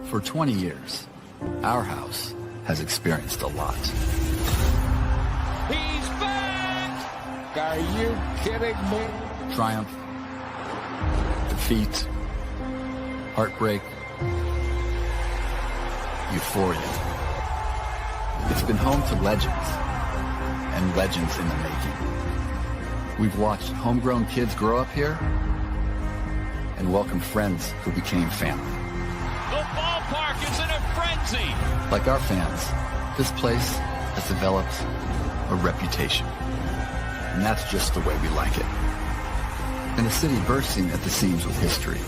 For 20 years, our house has experienced a lot. He's back! Are you kidding me? Triumph, defeat, heartbreak, euphoria. It's been home to legends, and legends in the making. We've watched homegrown kids grow up here and welcome friends who became family. The ballpark is in a frenzy! Like our fans, this place has developed a reputation. And that's just the way we like it. In a city bursting at the seams with history,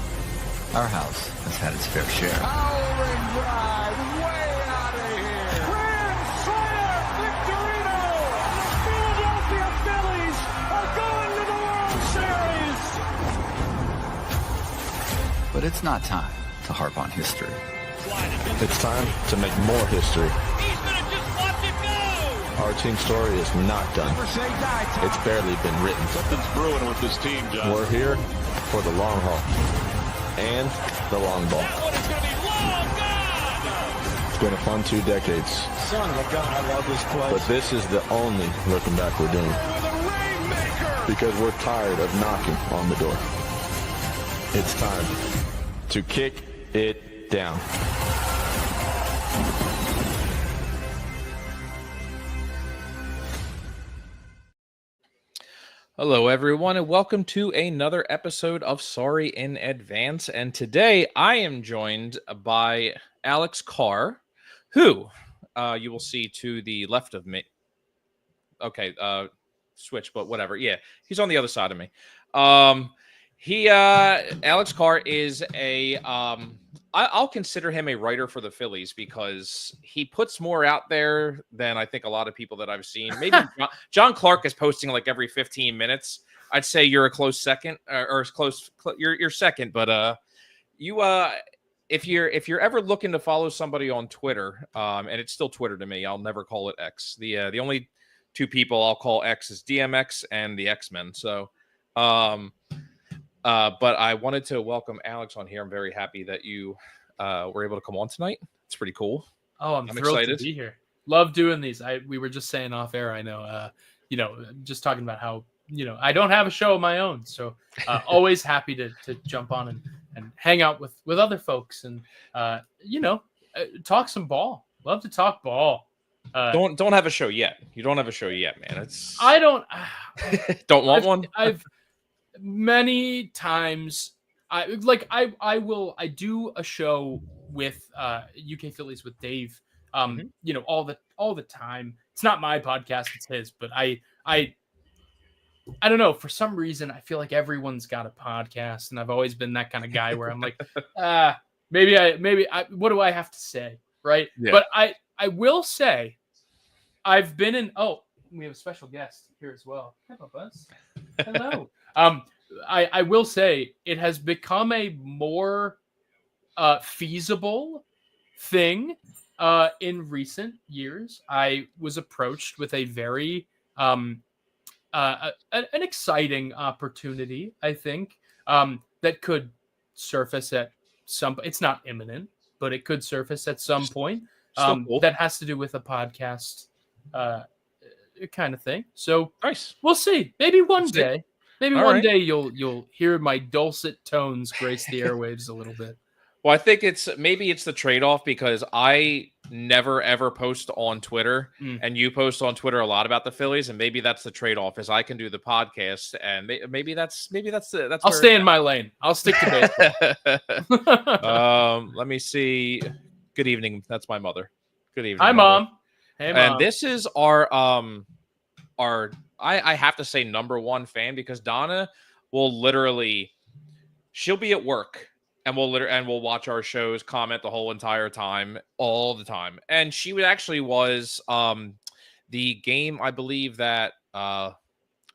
our house has had its fair share. Howling drive, way out of here! Grand slam, Victorino! The Philadelphia Phillies are going to the World Series! But it's not time to harp on history. It's time to make more history. He's gonna just watch it go! Our team story is not done. Never say die, Tom. It's barely been written. Something's brewing with this team, John. We're here for the long haul and the long ball. That one is gonna be long gone! It's been a fun 2 decades, Son of a gun, I love this place. but this is the only looking back we're doing With a rainmaker! because we're tired of knocking on the door. It's time to kick it down. Hello, everyone, and welcome to another episode of Sorry in Advance. And today I am joined by Alex Carr, who you will see to the left of me. Okay, switch, but whatever. Yeah, he's on the other side of me. Alex Carr is I'll consider him a writer for the Phillies because he puts more out there than I think a lot of people that I've seen. Maybe John Clark is posting like every 15 minutes. I'd say you're a close second, or close. You're second, but if you're ever looking to follow somebody on Twitter, and it's still Twitter to me, I'll never call it X. The only two people I'll call X is DMX and the X-Men. So. But I wanted to welcome Alex on here. I'm very happy that you were able to come on tonight. It's pretty cool. Oh, I'm thrilled excited to be here. Love doing these. We were just saying off air. I know, just talking about how, I don't have a show of my own. So always happy to jump on and hang out with other folks and, talk some ball. Love to talk ball. Don't have a show yet. You don't have a show yet, man. I don't want one. I've many times I do a show with UK Phillies with Dave all the time. It's not my podcast, it's his, but I don't know, for some reason I feel like everyone's got a podcast and I've always been that kind of guy where I'm like maybe I what do I have to say, right? Yeah. But I will say I've been in we have a special guest here as well. Hello, Buzz. Hello. I will say it has become a more feasible thing in recent years. I was approached with a very an exciting opportunity, I think, that could surface at some. It's not imminent, but it could surface at some point. Cool. That has to do with a podcast kind of thing. So nice. We'll see. Maybe one day. Maybe All one right. day you'll hear my dulcet tones grace the airwaves a little bit. Well, I think it's the trade-off because I never ever post on Twitter, and you post on Twitter a lot about the Phillies, and maybe that's the trade-off is I can do the podcast, and maybe that's. I'll stay in my lane. I'll stick to baseball. Let me see. Good evening. That's my mother. Good evening. Hi, Mom. Hey, Mom. And this is our I have to say number one fan because Donna will literally, she'll be at work and we'll watch our shows, comment the whole entire time, all the time. And she was the game, I believe that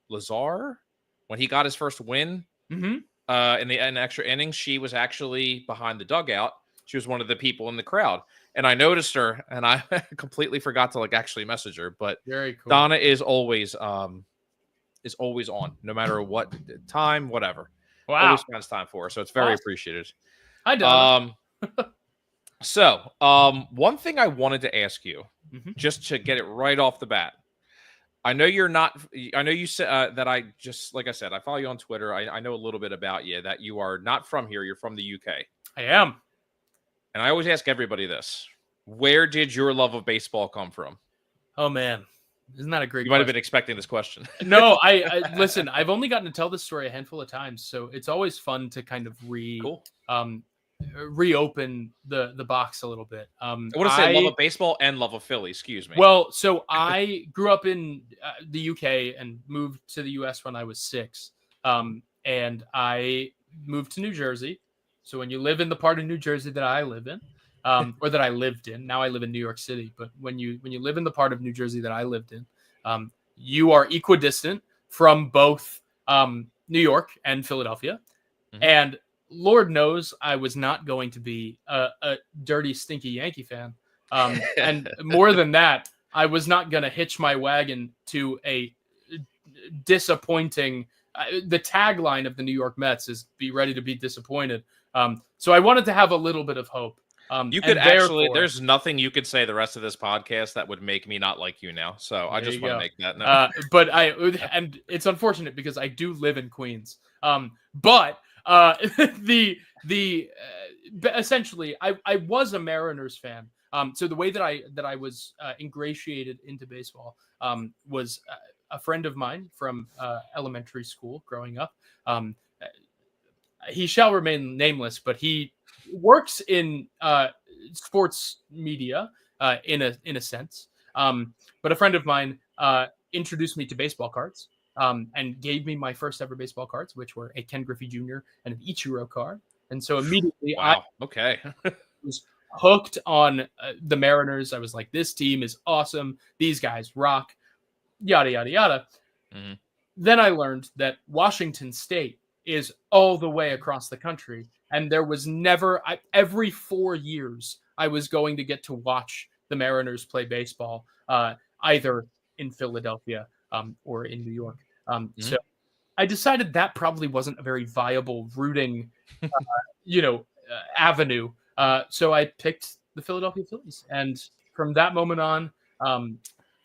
Lazar, when he got his first win in the extra innings, she was actually behind the dugout. She was one of the people in the crowd. And I noticed her, and I completely forgot to actually message her. But very cool. Donna is always on, no matter what time, whatever. Wow, always finds time for her, so it's very appreciated. Hi, Donna. So, one thing I wanted to ask you, just to get it right off the bat. I know you're not. I know you said that like I said, I follow you on Twitter. I know a little bit about you. That you are not from here. You're from the UK. I am. And I always ask everybody this: where did your love of baseball come from? Oh man, isn't that a great? You might have been expecting this question. No, I listen. I've only gotten to tell this story a handful of times, so it's always fun to kind of reopen the box a little bit. I want to say love of baseball and love of Philly. Excuse me. Well, so I grew up in the UK and moved to the US when I was 6, and I moved to New Jersey. So when you live in the part of New Jersey that I live in, or that I lived in, now I live in New York City. But when you live in the part of New Jersey that I lived in, you are equidistant from both New York and Philadelphia, and Lord knows I was not going to be a dirty, stinky Yankee fan. And more than that, I was not going to hitch my wagon to a disappointing. The tagline of the New York Mets is "Be ready to be disappointed." So I wanted to have a little bit of hope. You could actually. There's nothing you could say the rest of this podcast that would make me not like you now. So I just want to make that known. But and it's unfortunate because I do live in Queens. But essentially I was a Mariners fan. So the way that I was ingratiated into baseball was a friend of mine from elementary school growing up. He shall remain nameless, but he works in sports media in a sense. But a friend of mine introduced me to baseball cards. And gave me my first ever baseball cards, which were a Ken Griffey Jr. and an Ichiro card. And so immediately I was hooked on the Mariners. I was like, this team is awesome. These guys rock, yada, yada, yada. Then I learned that Washington State is all the way across the country. And there was never, every 4 years, I was going to get to watch the Mariners play baseball, either in Philadelphia or in New York. So I decided that probably wasn't a very viable rooting, avenue. So I picked the Philadelphia Phillies. And from that moment on,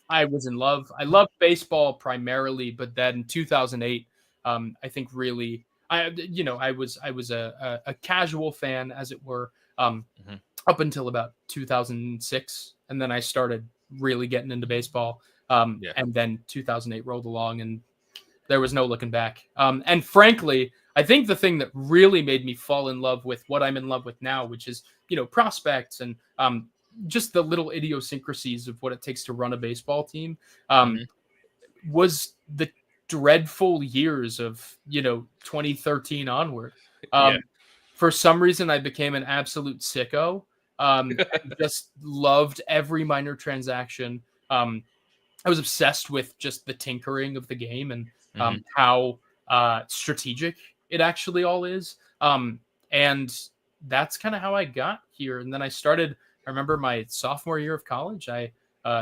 I was in love. I loved baseball primarily, but then in 2008, I think really, I was a casual fan, as it were, up until about 2006. And then I started really getting into baseball. And then 2008 rolled along and there was no looking back. And frankly, I think the thing that really made me fall in love with what I'm in love with now, which is, prospects and just the little idiosyncrasies of what it takes to run a baseball team, was the dreadful years of, 2013 onward. For some reason, I became an absolute sicko. Just loved every minor transaction. I was obsessed with just the tinkering of the game and how strategic it actually all is. And that's kind of how I got here. And then I remember my sophomore year of college, I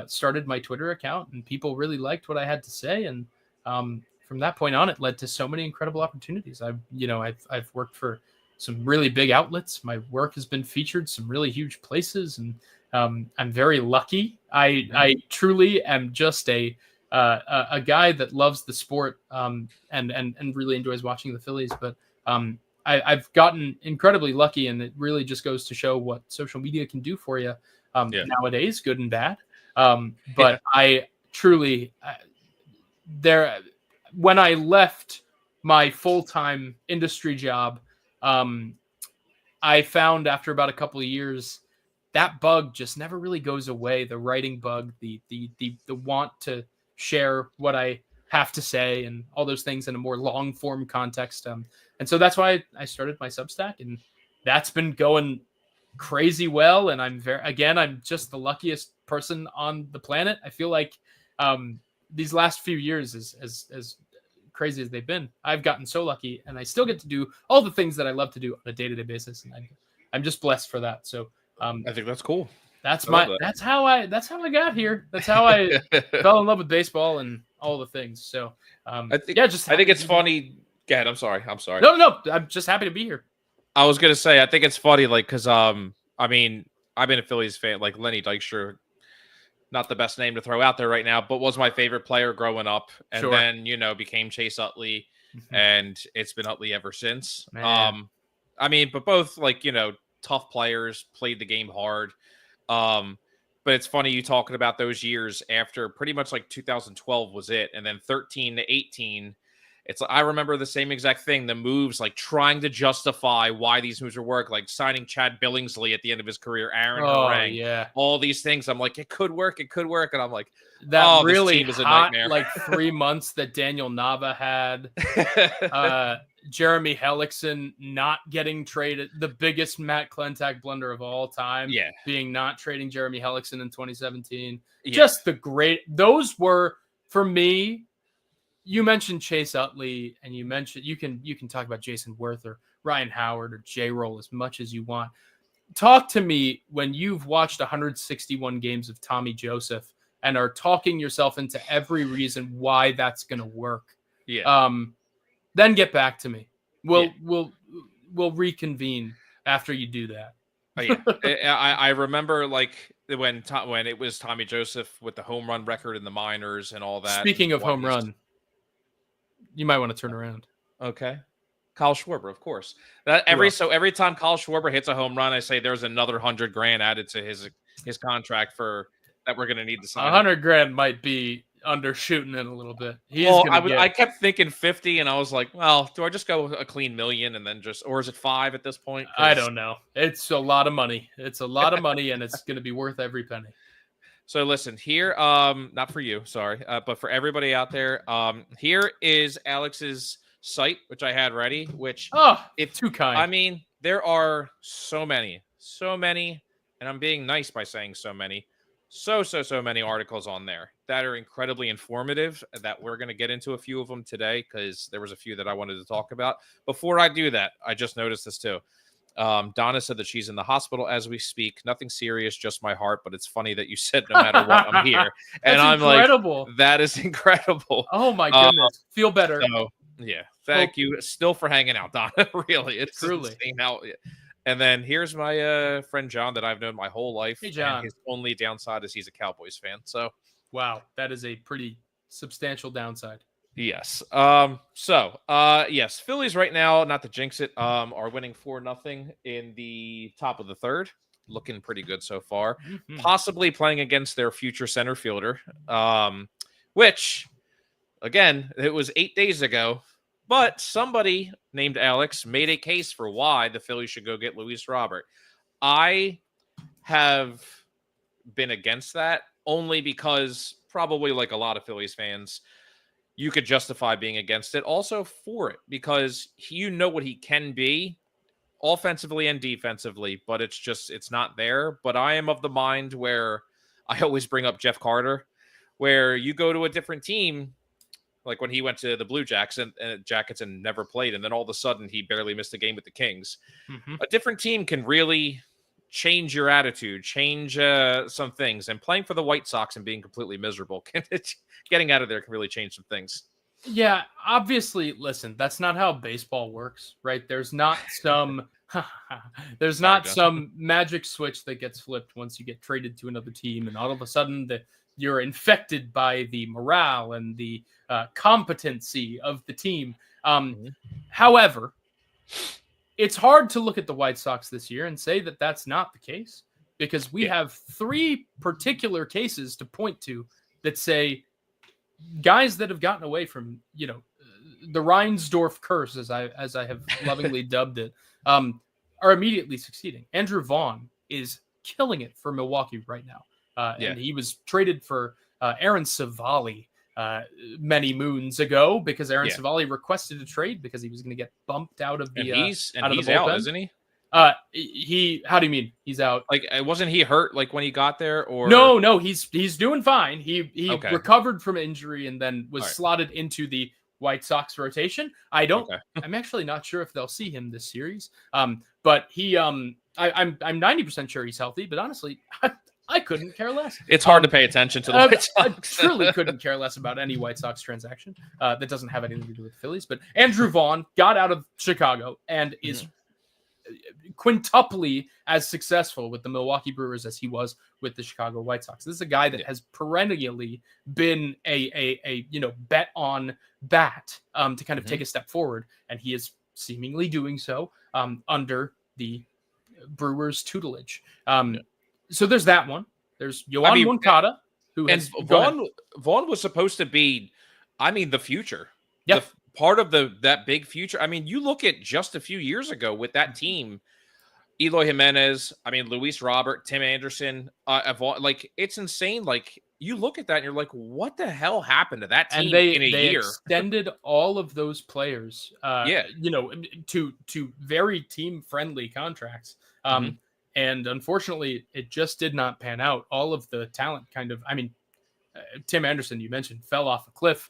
started my Twitter account and people really liked what I had to say. And from that point on, it led to so many incredible opportunities. I've worked for some really big outlets. My work has been featured some really huge places, and I'm very lucky. I truly am just a guy that loves the sport and really enjoys watching the Phillies. But I've gotten incredibly lucky, and it really just goes to show what social media can do for you nowadays, good and bad. But I truly when I left my full-time industry job, I found after about a couple of years that bug just never really goes away. The writing bug, the want to share what I have to say and all those things in a more long form context. And so that's why I started my Substack, and that's been going crazy well. And I'm just the luckiest person on the planet. I feel like these last few years, as crazy as they've been, I've gotten so lucky, and I still get to do all the things that I love to do on a day-to-day basis. And I'm just blessed for that. So I think that's cool. That's how I got here. That's how I fell in love with baseball and all the things. So I think it's funny. Go ahead. I'm sorry. No. I'm just happy to be here. I was gonna say, I think it's funny, like, because I I've been a Phillies fan, like Lenny Dykstra, not the best name to throw out there right now, but was my favorite player growing up. And Sure. then, became Chase Utley, and it's been Utley ever since. Man. I mean, but both tough players, played the game hard. But it's funny you talking about those years after pretty much like 2012 was it. And then 13 to 18, I remember the same exact thing. The moves, like trying to justify why these moves would work, like signing Chad Billingsley at the end of his career, Aaron Harang, yeah, all these things. I'm like, it could work. And I'm like, that this really team is a hot, nightmare. like 3 months that Daniel Nava had. Jeremy Hellickson not getting traded, the biggest Matt Klentak blunder of all time. Yeah. Being not trading Jeremy Hellickson in 2017. Yeah. Just those were, for me, you mentioned Chase Utley, and you can talk about Jason Worth or Ryan Howard or J-Roll as much as you want. Talk to me when you've watched 161 games of Tommy Joseph and are talking yourself into every reason why that's going to work. Yeah. Then get back to me. We'll reconvene after you do that. Oh, yeah. I remember like when it was Tommy Joseph with the home run record in the minors and all that. Speaking of home run, you might want to turn around. Okay. Kyle Schwarber, of course. Every time Kyle Schwarber hits a home run, I say there's another $100,000 added to his contract that we're going to need to sign. $100,000 might be undershooting it a little bit. I kept thinking 50, and I was like, well, do I just go a clean million and then or is it 5 at this point? I don't know. It's a lot of money. It's a lot of money, and it's going to be worth every penny. So listen here, not for you, sorry, but for everybody out there, here is Alex's site, which I had ready, which it's too kind. I mean, there are so many, and I'm being nice by saying so many, so many articles on there that are incredibly informative that we're going to get into a few of them today because there was a few that I wanted to talk about. Before I do that, I just noticed this too. Donna said that she's in the hospital as we speak. Nothing serious, just my heart. But it's funny that you said no matter what, I'm here. And I'm incredible. Like, that is incredible. Oh my goodness. Feel better. So, yeah. Thank you still for hanging out, Donna. Really. It's truly insane how. And then here's my friend John that I've known my whole life. Hey, John. And his only downside is he's a Cowboys fan. So, wow, that is a pretty substantial downside. Yes. Yes, Phillies right now, not to jinx it, are winning 4-0 in the top of the third. Looking pretty good so far. Mm-hmm. Possibly playing against their future center fielder, which, again, it was 8 days ago, but somebody named Alex made a case for why the Phillies should go get Luis Robert. I have been against that only because probably like a lot of Phillies fans, you could justify being against it. Also for it, because what he can be offensively and defensively, but it's not there. But I am of the mind where I always bring up Jeff Carter, where you go to a different team, like when he went to the Blue Jackets and never played, and then all of a sudden he barely missed a game with the Kings. Mm-hmm. A different team can really change your attitude, change some things, and playing for the White Sox and being completely miserable, getting out of there can really change some things. Yeah, obviously, listen, that's not how baseball works, right? There's not some some magic switch that gets flipped once you get traded to another team, and all of a sudden you're infected by the morale and the competency of the team. However, it's hard to look at the White Sox this year and say that that's not the case, because we have 3 particular cases to point to that say guys that have gotten away from, the Reinsdorf curse, as I have lovingly dubbed it, are immediately succeeding. Andrew Vaughn is killing it for Milwaukee right now. And he was traded for Aaron Savali many moons ago because Aaron Savali requested a trade because he was going to get bumped out of the he's out out, isn't he? How do you mean he's out? Like, wasn't he hurt like when he got there? Or no, he's doing fine. He recovered from injury and then was slotted into the White Sox rotation. I'm actually not sure if they'll see him this series. But he I'm 90% sure he's healthy, but honestly, I couldn't care less. It's hard to pay attention to the White Sox. I truly couldn't care less about any White Sox transaction that doesn't have anything to do with the Phillies. But Andrew Vaughn got out of Chicago and is quintuply as successful with the Milwaukee Brewers as he was with the Chicago White Sox. This is a guy that has perennially been a bet on bat to kind of take a step forward, and he is seemingly doing so under the Brewers tutelage. So there's that one. There's Yoan Moncada, who has Vaughn was supposed to be, the future. Yep. Part of that big future. You look at just a few years ago with that team, Eloy Jimenez, Luis Robert, Tim Anderson, it's insane. Like, you look at that and you're like, what the hell happened to that team in a year? Extended all of those players, to very team-friendly contracts. And unfortunately, it just did not pan out. All of the talent Tim Anderson, you mentioned, fell off a cliff.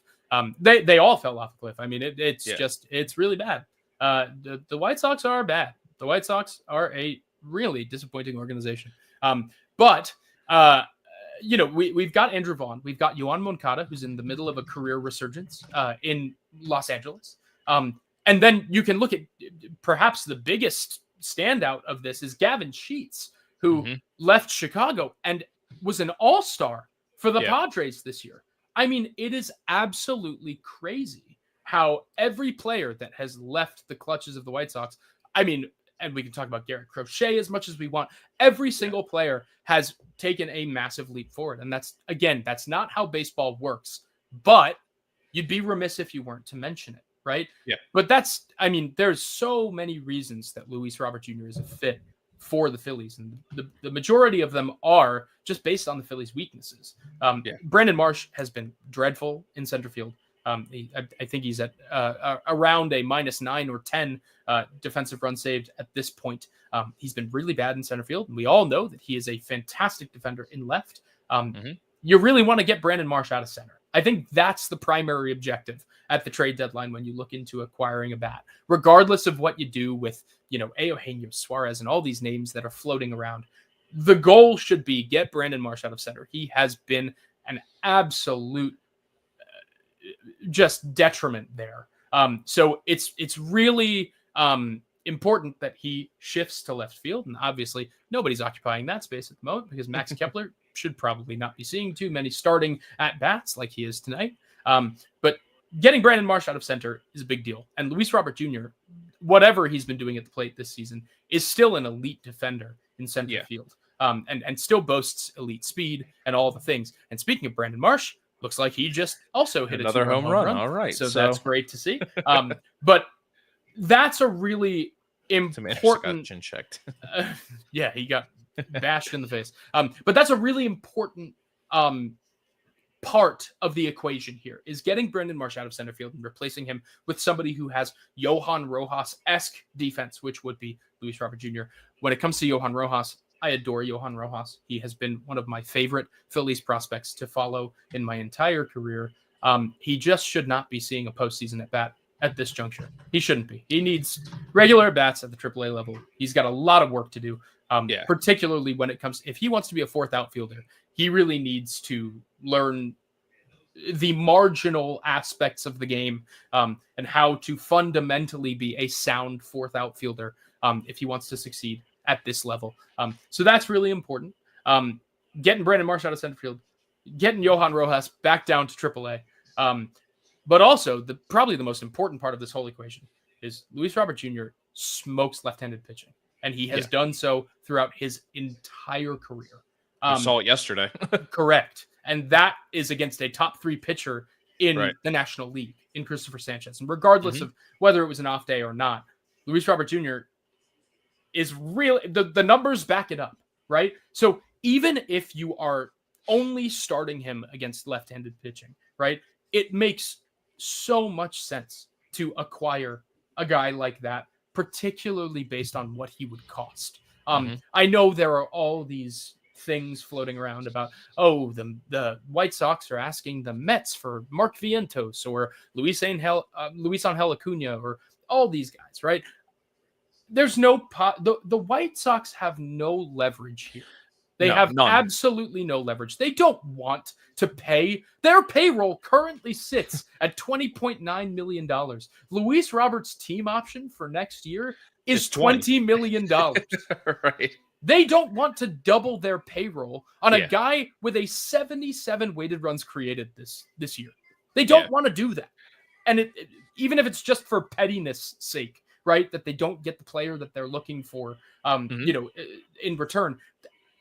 They all fell off a cliff. It's really bad. The White Sox are bad. The White Sox are a really disappointing organization. But we've got Andrew Vaughn. We've got Yoan Moncada, who's in the middle of a career resurgence in Los Angeles. And then you can look at perhaps the biggest standout of this is Gavin Sheets, who left Chicago and was an all-star for the Padres this year. It is absolutely crazy how every player that has left the clutches of the White Sox, and we can talk about Garrett Crochet as much as we want, every single player has taken a massive leap forward. And that's not how baseball works, but you'd be remiss if you weren't to mention it, right? Yeah. But there's so many reasons that Luis Robert Jr. is a fit for the Phillies, and the majority of them are just based on the Phillies' weaknesses. Brandon Marsh has been dreadful in center field. I think he's at around a -9 or 10 defensive run saved at this point. He's been really bad in center field, and we all know that he is a fantastic defender in left. You really want to get Brandon Marsh out of center. I think that's the primary objective at the trade deadline when you look into acquiring a bat, regardless of what you do with, Eugenio Suarez and all these names that are floating around. The goal should be get Brandon Marsh out of center. He has been an absolute just detriment there. So it's really important that he shifts to left field. And obviously nobody's occupying that space at the moment because Max Kepler should probably not be seeing too many starting at bats like he is tonight. But getting Brandon Marsh out of center is a big deal. And Luis Robert Jr., whatever he's been doing at the plate this season, is still an elite defender in center field. And still boasts elite speed and all the things. And speaking of Brandon Marsh, looks like he just also hit another home run. All right. So that's great to see. But that's a really important chin checked. He got bashed in the face. But that's a really important part of the equation here is getting Brandon Marsh out of center field and replacing him with somebody who has Johan Rojas-esque defense, which would be Luis Robert Jr. When it comes to Johan Rojas, I adore Johan Rojas. He has been one of my favorite Phillies prospects to follow in my entire career. He just should not be seeing a postseason at bat at this juncture. He shouldn't be. He needs regular bats at the AAA level. He's got a lot of work to do, particularly when it comes, if he wants to be a fourth outfielder, he really needs to learn the marginal aspects of the game and how to fundamentally be a sound fourth outfielder if he wants to succeed at this level. So that's really important. Getting Brandon Marsh out of center field, getting Johan Rojas back down to AAA. But also, probably the most important part of this whole equation is Luis Robert Jr. smokes left-handed pitching, and he has done so throughout his entire career. I saw it yesterday. Correct. And that is against a top 3 pitcher in the National League, in Christopher Sanchez. And regardless of whether it was an off day or not, Luis Robert Jr. is really, the numbers back it up, right? So even if you are only starting him against left-handed pitching, right, it makes so much sense to acquire a guy like that, particularly based on what he would cost. I know there are all these things floating around about, the White Sox are asking the Mets for Mark Vientos or Luis Angel Acuna or all these guys, right? There's no the White Sox have no leverage here. They have none. Absolutely no leverage. They don't want to pay. Their payroll currently sits at $20.9 million. Luis Robert's team option for next year is It's 20. $20 million. Right. They don't want to double their payroll on a Yeah. guy with a 77 weighted runs created this year. They don't want to do that. And even if it's just for pettiness sake, right? That they don't get the player that they're looking for, in return.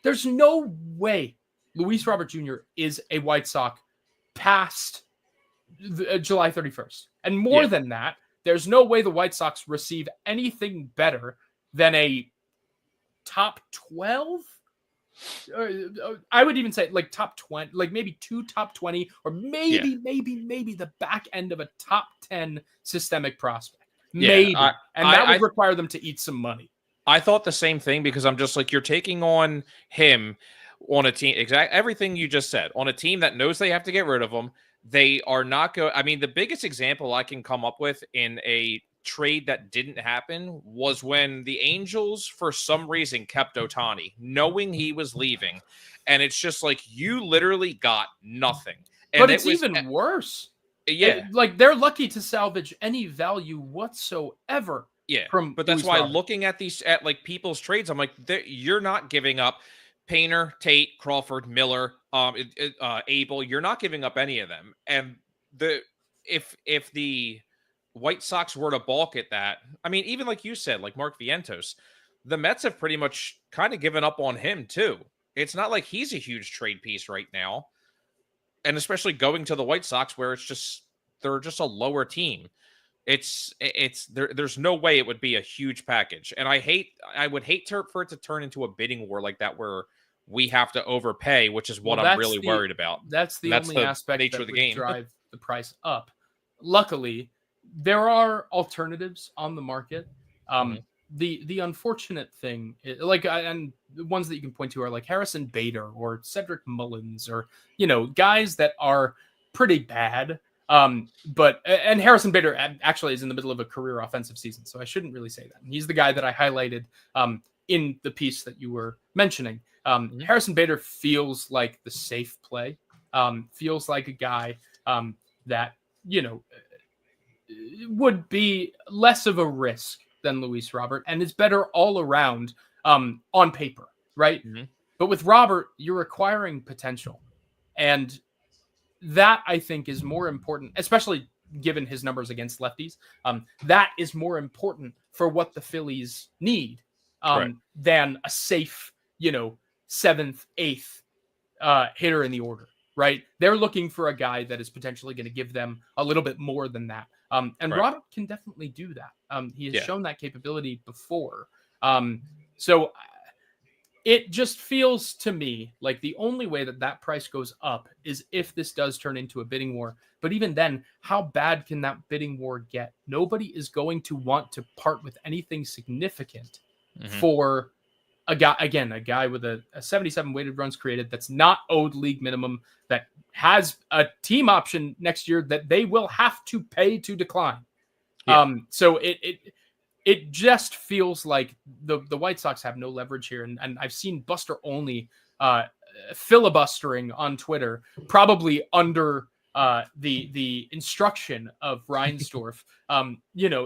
There's no way Luis Robert Jr. is a White Sox past July 31st. And more than that, there's no way the White Sox receive anything better than a top 12. I would even say like top 20, like maybe 2 top 20, or maybe the back end of a top 10 systemic prospect. Maybe. That would require them to eat some money. I thought the same thing, because I'm just like, you're taking on him on a team, everything you just said, on a team that knows they have to get rid of him. They are not going. I mean, the biggest example I can come up with in a trade that didn't happen was when the Angels, for some reason, kept Ohtani, knowing he was leaving. And it's just like, you literally got nothing. And but it's even worse. Yeah. Like, they're lucky to salvage any value whatsoever. Yeah. But that's Luis why Robert. looking at these, at like people's trades, I'm like, you're not giving up Painter, Tate, Crawford, Miller, Abel. You're not giving up any of them. And if the White Sox were to balk at that, I mean, even like you said, like Mark Vientos, the Mets have pretty much kind of given up on him too. It's not like he's a huge trade piece right now. And especially going to the White Sox, where they're just a lower team. There's no way it would be a huge package. And I would hate for it to turn into a bidding war like that, where we have to overpay, which is what I'm really worried about. That's the only aspect nature that of the would game. drive the price up. Luckily, there are alternatives on the market. The unfortunate thing, and the ones that you can point to are like Harrison Bader or Cedric Mullins, or guys that are pretty bad. But Harrison Bader actually is in the middle of a career offensive season, so I shouldn't really say that. He's the guy that I highlighted in the piece that you were mentioning. Harrison Bader feels like the safe play. Feels like a guy that would be less of a risk than Luis Robert, and is better all around on paper, right? But with Robert, you're acquiring potential, and that, I think, is more important, especially given his numbers against lefties. That is more important for what the Phillies need than a safe, 7th, 8th hitter in the order, right? They're looking for a guy that is potentially going to give them a little bit more than that. Robert can definitely do that. He has shown that capability before. So it just feels to me like the only way that price goes up is if this does turn into a bidding war. But even then, how bad can that bidding war get? Nobody is going to want to part with anything significant for a guy with a 77 weighted runs created that's not owed league minimum, that has a team option next year that they will have to pay to decline. So it just feels like the White Sox have no leverage here. And I've seen Buster Olney filibustering on Twitter, probably under the instruction of Reinsdorf,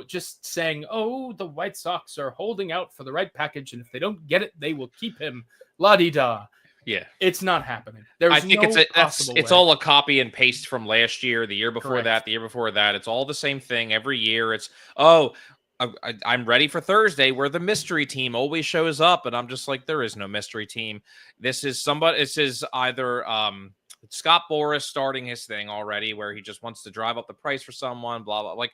just saying, oh, the White Sox are holding out for the right package, and if they don't get it, they will keep him. La-di-da. Yeah. It's not happening. I think it's all a copy and paste from last year, the year before that, the year before that. It's all the same thing every year. It's, I'm ready for Thursday, where the mystery team always shows up. And I'm just like, there is no mystery team. This is either Scott Boras starting his thing already, where he just wants to drive up the price for someone, blah, blah. Like,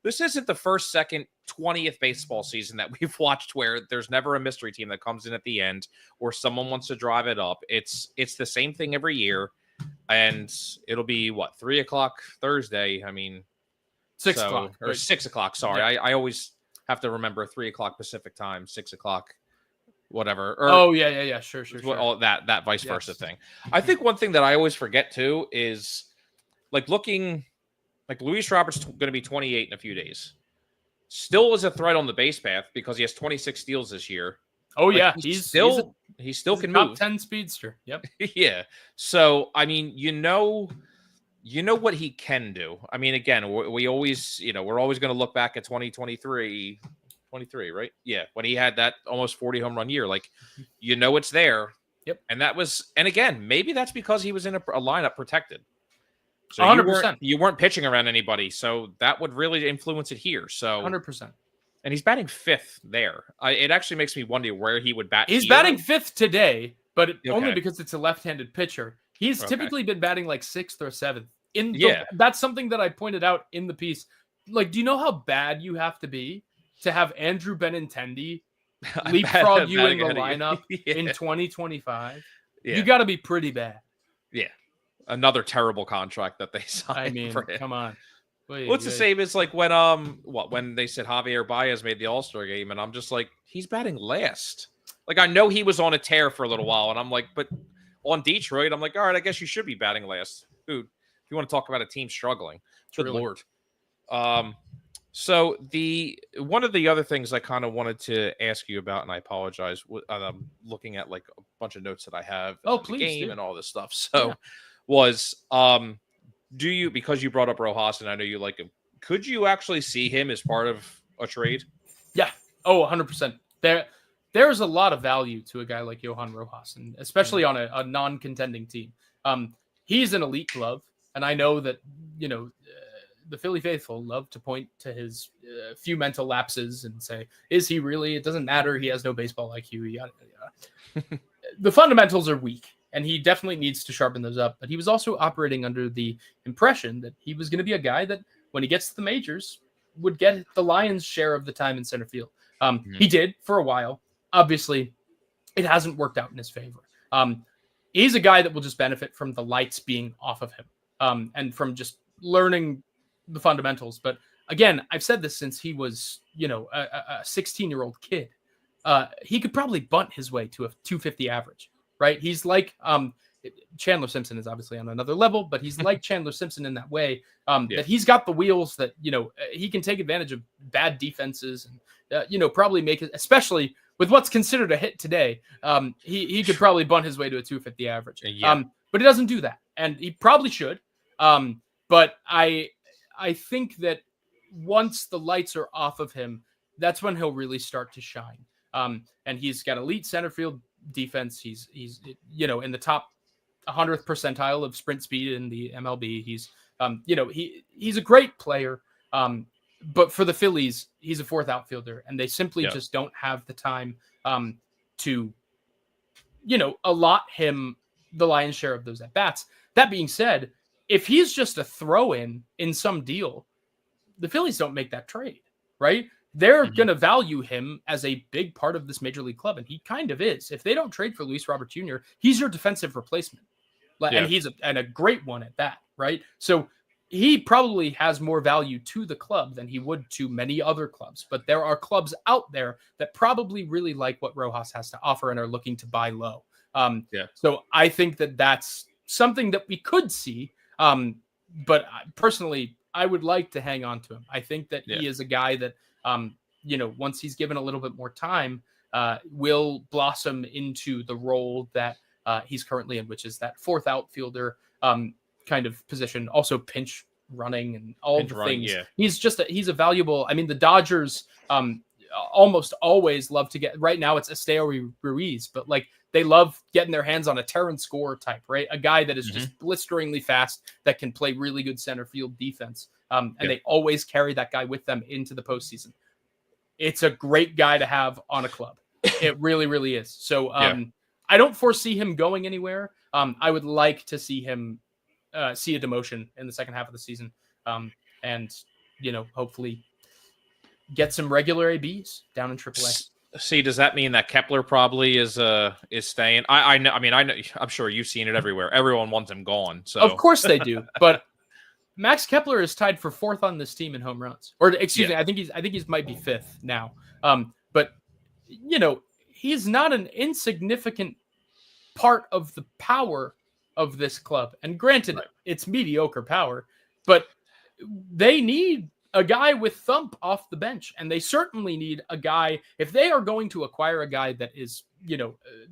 this isn't the first, second, 20th baseball season that we've watched where there's never a mystery team that comes in at the end or someone wants to drive it up. It's the same thing every year. And it'll be 3:00 Thursday. I mean, 6 o'clock or 6 o'clock. Sorry. Yeah. I always have to remember 3:00 Pacific time, 6 o'clock, whatever. Or, Sure. All that vice versa thing. I think one thing that I always forget too is looking like Luis Robert's going to be 28 in a few days. Still is a threat on the base path because he has 26 steals this year. Oh yeah, he still can move. Top 10 speedster. Yep. Yeah. So I mean, you know what he can do. I mean, again, we always, we're always going to look back at 2023 23, right? Yeah, when he had that almost 40 home run year, like, it's there. Yep. And again, maybe that's because he was in a lineup protected. So 100%. you weren't pitching around anybody, so that would really influence it here. So 100%. And he's batting 5th there. It actually makes me wonder where he would bat. He's here. batting 5th today, but only Okay. because it's a left-handed pitcher. He's Okay. typically been batting like 6th or 7th. Yeah. That's something that I pointed out in the piece. Like, do you know how bad you have to be to have Andrew Benintendi leapfrog you in the lineup in 2025? Yeah. You got to be pretty bad. Yeah. Another terrible contract that they signed. I mean, for him. come on. What's the same as like when when they said Javier Baez made the All-Star game, and I'm just like, he's batting last. Like, I know he was on a tear for a little while, and I'm like, but on Detroit, I'm like, all right, I guess you should be batting last. Dude, if you want to talk about a team struggling, good Lord. So one of the other things I kind of wanted to ask you about, and I apologize, I'm looking at like a bunch of notes that I have on the game do. and all this stuff. So was do you, because you brought up Rojas and I know you like him, could you actually see him as part of a trade? Yeah. Oh, 100%. There's a lot of value to a guy like Johan Rojas, and especially on a non-contending team. He's an elite glove, and I know that, the Philly faithful love to point to his few mental lapses and say, is he really? It doesn't matter. He has no baseball IQ. Yada, yada. The fundamentals are weak, and he definitely needs to sharpen those up. But he was also operating under the impression that he was going to be a guy that, when he gets to the majors, would get the lion's share of the time in center field. He did for a while. Obviously, it hasn't worked out in his favor. He's a guy that will just benefit from the lights being off of him and from just learning the fundamentals. But again, I've said this since he was, a 16-year-old kid. He could probably bunt his way to a 250 average, right? He's like Chandler Simpson is obviously on another level, but he's like Chandler Simpson in that way that he's got the wheels that, he can take advantage of bad defenses and, probably make it, especially with what's considered a hit today. He could probably bunt his way to a 250 average. But he doesn't do that. And he probably should. But I think that once the lights are off of him, that's when he'll really start to shine. And he's got elite center field defense. He's in the top 100th percentile of sprint speed in the MLB. He's he's a great player. But for the Phillies, he's a fourth outfielder, and they simply just don't have the time to allot him the lion's share of those at bats. That being said, if he's just a throw-in in some deal, the Phillies don't make that trade, right? They're going to value him as a big part of this major league club, and he kind of is. If they don't trade for Luis Robert Jr., he's your defensive replacement, and he's a great one at that, right? So he probably has more value to the club than he would to many other clubs, but there are clubs out there that probably really like what Rojas has to offer and are looking to buy low. So I think that that's something that we could see. But personally, I would like to hang on to him. I think that he is a guy that, once he's given a little bit more time, will blossom into the role that he's currently in, which is that fourth outfielder kind of position, also pinch running and all the things. He's a valuable. I mean, the Dodgers almost always love to get. Right now, it's Esteo Ruiz, but like, they love getting their hands on a Terrence Score type, right? A guy that is just blisteringly fast that can play really good center field defense. And they always carry that guy with them into the postseason. It's a great guy to have on a club. It really, really is. So I don't foresee him going anywhere. I would like to see him see a demotion in the second half of the season. And, hopefully get some regular ABs down in AAA. See, does that mean that Kepler probably is staying? I know. I mean, I know. I'm sure you've seen it everywhere. Everyone wants him gone. So of course they do. But Max Kepler is tied for 4th on this team in home runs. Or excuse me, I think he's might be 5th now. But he's not an insignificant part of the power of this club. And granted, it's mediocre power, but they need a guy with thump off the bench. And they certainly need a guy, if they are going to acquire a guy that is,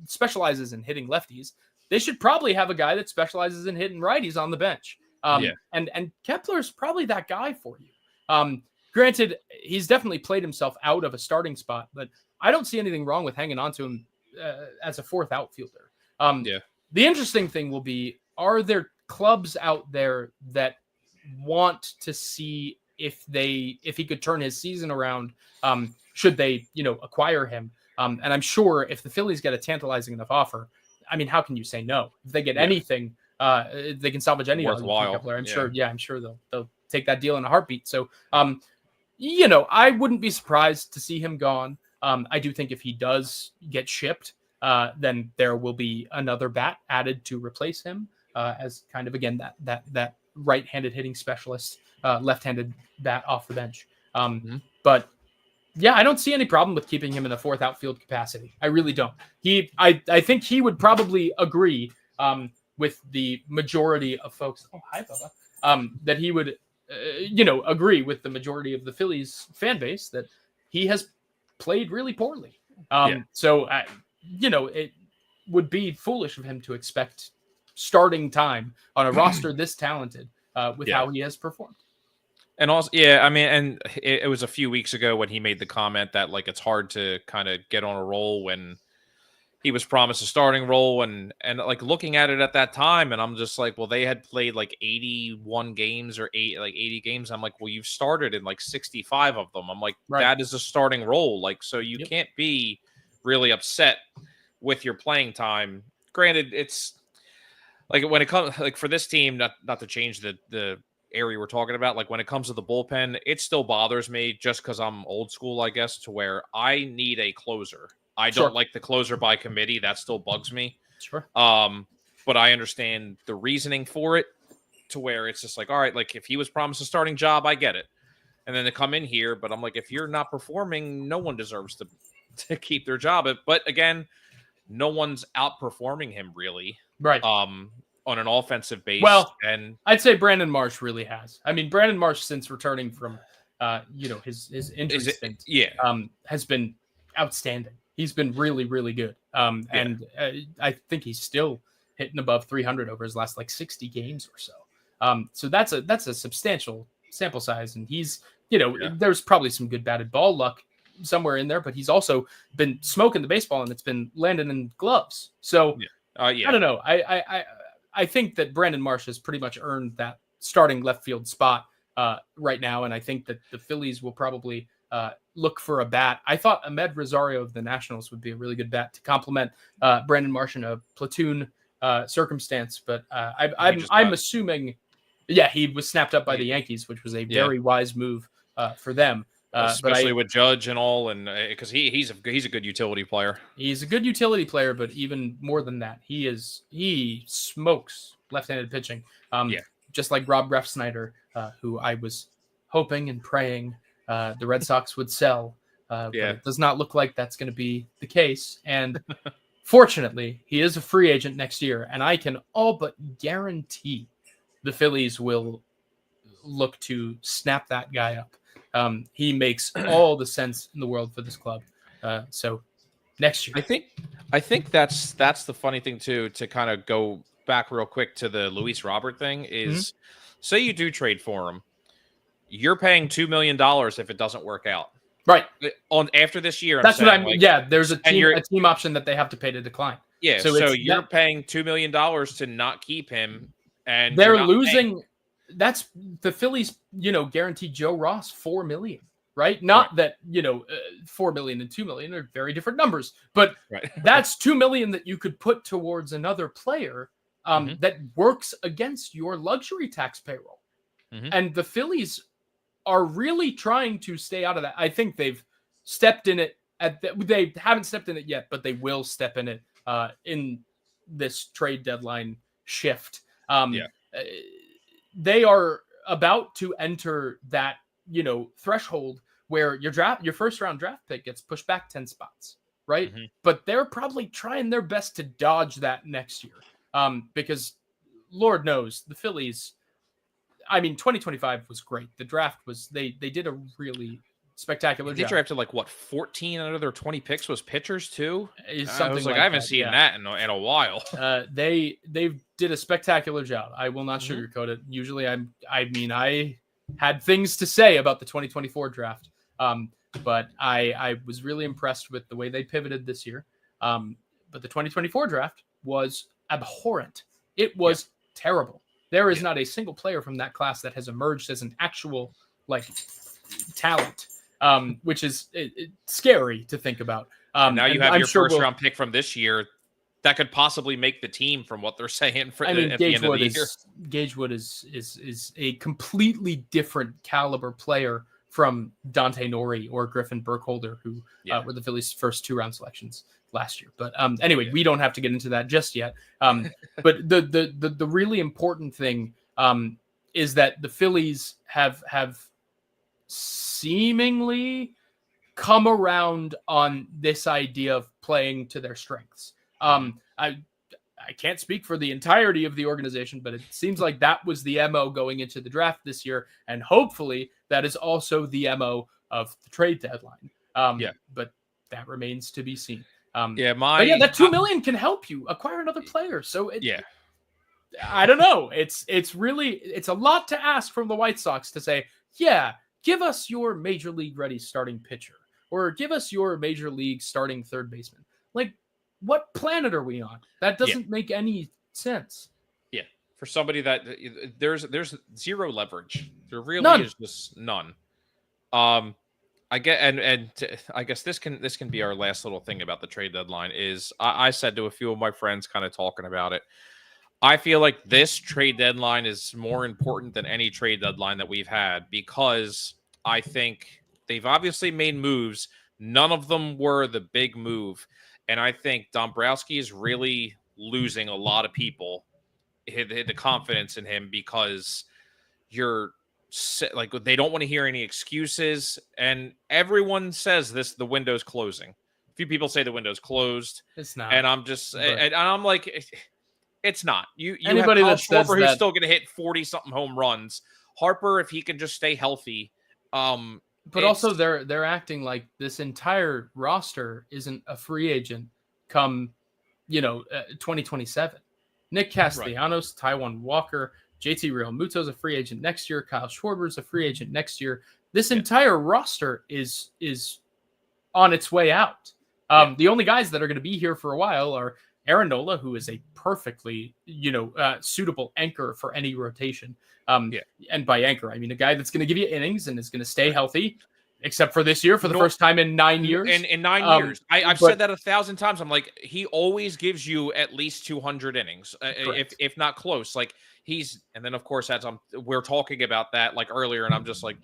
specializes in hitting lefties, they should probably have a guy that specializes in hitting righties on the bench. And Kepler is probably that guy for you. granted, he's definitely played himself out of a starting spot, but I don't see anything wrong with hanging on to him as a fourth outfielder. The interesting thing will be, are there clubs out there that want to see if he could turn his season around? Should they, acquire him? And I'm sure if the Phillies get a tantalizing enough offer, I mean, how can you say no? If they get anything, they can salvage any worthwhile player. I'm sure they'll take that deal in a heartbeat. So, I wouldn't be surprised to see him gone. I do think if he does get shipped, then there will be another bat added to replace him as kind of, again, that right-handed hitting specialist, left-handed bat off the bench. But yeah, I don't see any problem with keeping him in the fourth outfield capacity. I really don't. I think he would probably agree with the majority of folks. Oh, hi, Bubba. That he would, agree with the majority of the Phillies fan base that he has played really poorly. So, it would be foolish of him to expect starting time on a roster this talented with how he has performed. And also, and it was a few weeks ago when he made the comment that like it's hard to kind of get on a roll when he was promised a starting role, and like looking at it at that time, and I'm just like, well, they had played like 81 games or 80 games. I'm like, well, you've started in like 65 of them. I'm like, that is a starting role, like, so you can't be really upset with your playing time. Granted, it's like when it comes like for this team, not to change the area we're talking about, like when it comes to the bullpen, it still bothers me just because I'm old school, I guess, to where I need a closer. I don't like the closer by committee. That still bugs me. Sure. But I understand the reasoning for it, to where it's just like, all right, like if he was promised a starting job, I get it. And then to come in here, but I'm like, if you're not performing, no one deserves to keep their job. But again, no one's outperforming him really. Right. On an offensive base. Well, and I'd say Brandon Marsh really has. I mean, Brandon Marsh, since returning from, his injury stint, has been outstanding. He's been really, really good. And I think he's still hitting above 300 over his last like 60 games or so. So that's a substantial sample size. And he's, there's probably some good batted ball luck somewhere in there, but he's also been smoking the baseball and it's been landing in gloves. So I don't know. I think that Brandon Marsh has pretty much earned that starting left field spot right now, and I think that the Phillies will probably look for a bat. I thought Ahmed Rosario of the Nationals would be a really good bat to complement Brandon Marsh in a platoon circumstance, but I'm assuming, he was snapped up by the Yankees, which was a very wise move for them. Especially with Judge and all, and because he's a good utility player. He's a good utility player, but even more than that, he smokes left-handed pitching. Just like Rob Refsnyder, who I was hoping and praying the Red Sox would sell. But it does not look like that's going to be the case. And fortunately, he is a free agent next year, and I can all but guarantee the Phillies will look to snap that guy up. He makes all the sense in the world for this club. So next year, I think that's the funny thing too, to kind of go back real quick to the Luis Robert thing is, say you do trade for him, you're paying $2 million if it doesn't work out. Right. After this year. That's what I mean. Like, there's a team option that they have to pay to decline. Yeah. So you're paying $2 million to not keep him, and they're losing. That's the Phillies, guaranteed Joe Ross $4 million, right? Not that, $4 million and $2 million are very different numbers, but that's $2 million that you could put towards another player that works against your luxury tax payroll. And the Phillies are really trying to stay out of that. I think they've stepped in it they haven't stepped in it yet, but they will step in it in this trade deadline shift. They are about to enter that, threshold where your first round draft pick gets pushed back 10 spots, right? But they're probably trying their best to dodge that next year. Because Lord knows the Phillies, 2025 was great. The draft was, they did a really spectacular job. They drafted 14 out of their 20 picks was pitchers too. I was like I haven't seen that in a while. They did a spectacular job. I will not sugarcoat it. Usually I had things to say about the 2024 draft. But I was really impressed with the way they pivoted this year. But the 2024 draft was abhorrent. It was terrible. There is not a single player from that class that has emerged as an actual talent, which is scary to think think about. Now you have your first round pick from this year that could possibly make the team from what they're saying at the end of the year. Gage Wood is a completely different caliber player from Dante Nori or Griffin Burkholder, who were the Phillies' first 2-round selections last year. But anyway, we don't have to get into that just yet. But the really important thing is that the Phillies have seemingly come around on this idea of playing to their strengths. I can't speak for the entirety of the organization, but it seems like that was the MO going into the draft this year. And hopefully that is also the MO of the trade deadline. But that remains to be seen. That $2 million can help you acquire another player. So I don't know. It's a lot to ask from the White Sox to say, give us your major league ready starting pitcher, or give us your major league starting third baseman. Like, what planet are we on? That doesn't make any sense. Yeah. For somebody that there's zero leverage. There really is just none. I get, and I guess this can be our last little thing about the trade deadline is I said to a few of my friends kind of talking about it. I feel like this trade deadline is more important than any trade deadline that we've had, because I think they've obviously made moves. None of them were the big move. And I think Dombrowski is really losing a lot of people, the confidence in him, because they don't want to hear any excuses. And everyone says the window's closing. A few people say the window's closed. It's not. And I'm just, and I'm like, it's not. You anybody have that Schwarber who's still going to hit 40-something home runs. Harper, if he can just stay healthy. But also they're acting like this entire roster isn't a free agent come, 2027. Nick Castellanos, Taijuan Walker, JT Realmuto's a free agent next year. Kyle Schwarber's a free agent next year. This entire roster is on its way out. The only guys that are going to be here for a while are Aaron Nola, who is a perfectly, suitable anchor for any rotation. And by anchor, I mean a guy that's going to give you innings and is going to stay healthy, except for this year for the first time in 9 years. In 9 years. I've said that 1,000 times. I'm like, he always gives you at least 200 innings, if not close. Like and then of course, we're talking about that like earlier, and I'm just like,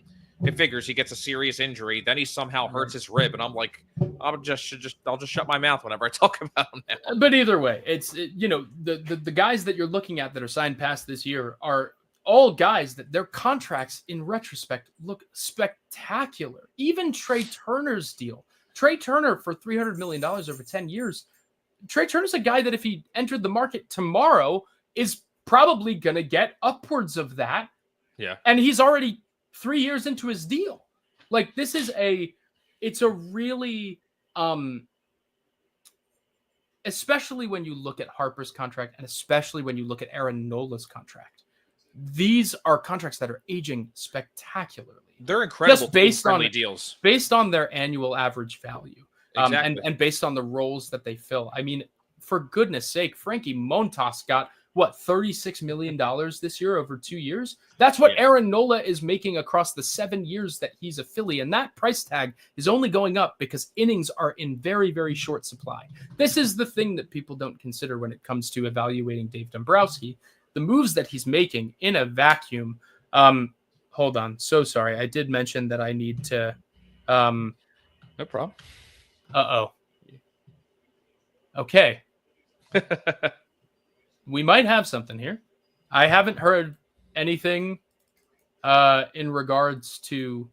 it figures he gets a serious injury, then he somehow hurts his rib, and I'm like, I'll just shut my mouth whenever I talk about him now. But either way, the guys that you're looking at that are signed past this year are all guys that their contracts in retrospect look spectacular. Even Trey Turner's deal. Trey Turner for $300 million over 10 years. Trey Turner's a guy that if he entered the market tomorrow is probably going to get upwards of that. Yeah. And he's already 3 years into his deal. Like, this is it's a really, especially when you look at Harper's contract and especially when you look at Aaron Nola's contract. These are contracts that are aging spectacularly. They're incredible, just based on deals, based on their annual average value, exactly. and based on the roles that they fill. I mean, for goodness sake, Frankie Montas got $36 million this year over 2 years. That's what Aaron Nola is making across the 7 years that he's a Philly, and that price tag is only going up because innings are in very, very short supply. This is the thing that people don't consider when it comes to evaluating Dave Dombrowski. The moves that he's making in a vacuum. Hold on. So sorry. I did mention that I need to. No problem. Uh-oh. Okay. We might have something here. I haven't heard anything in regards to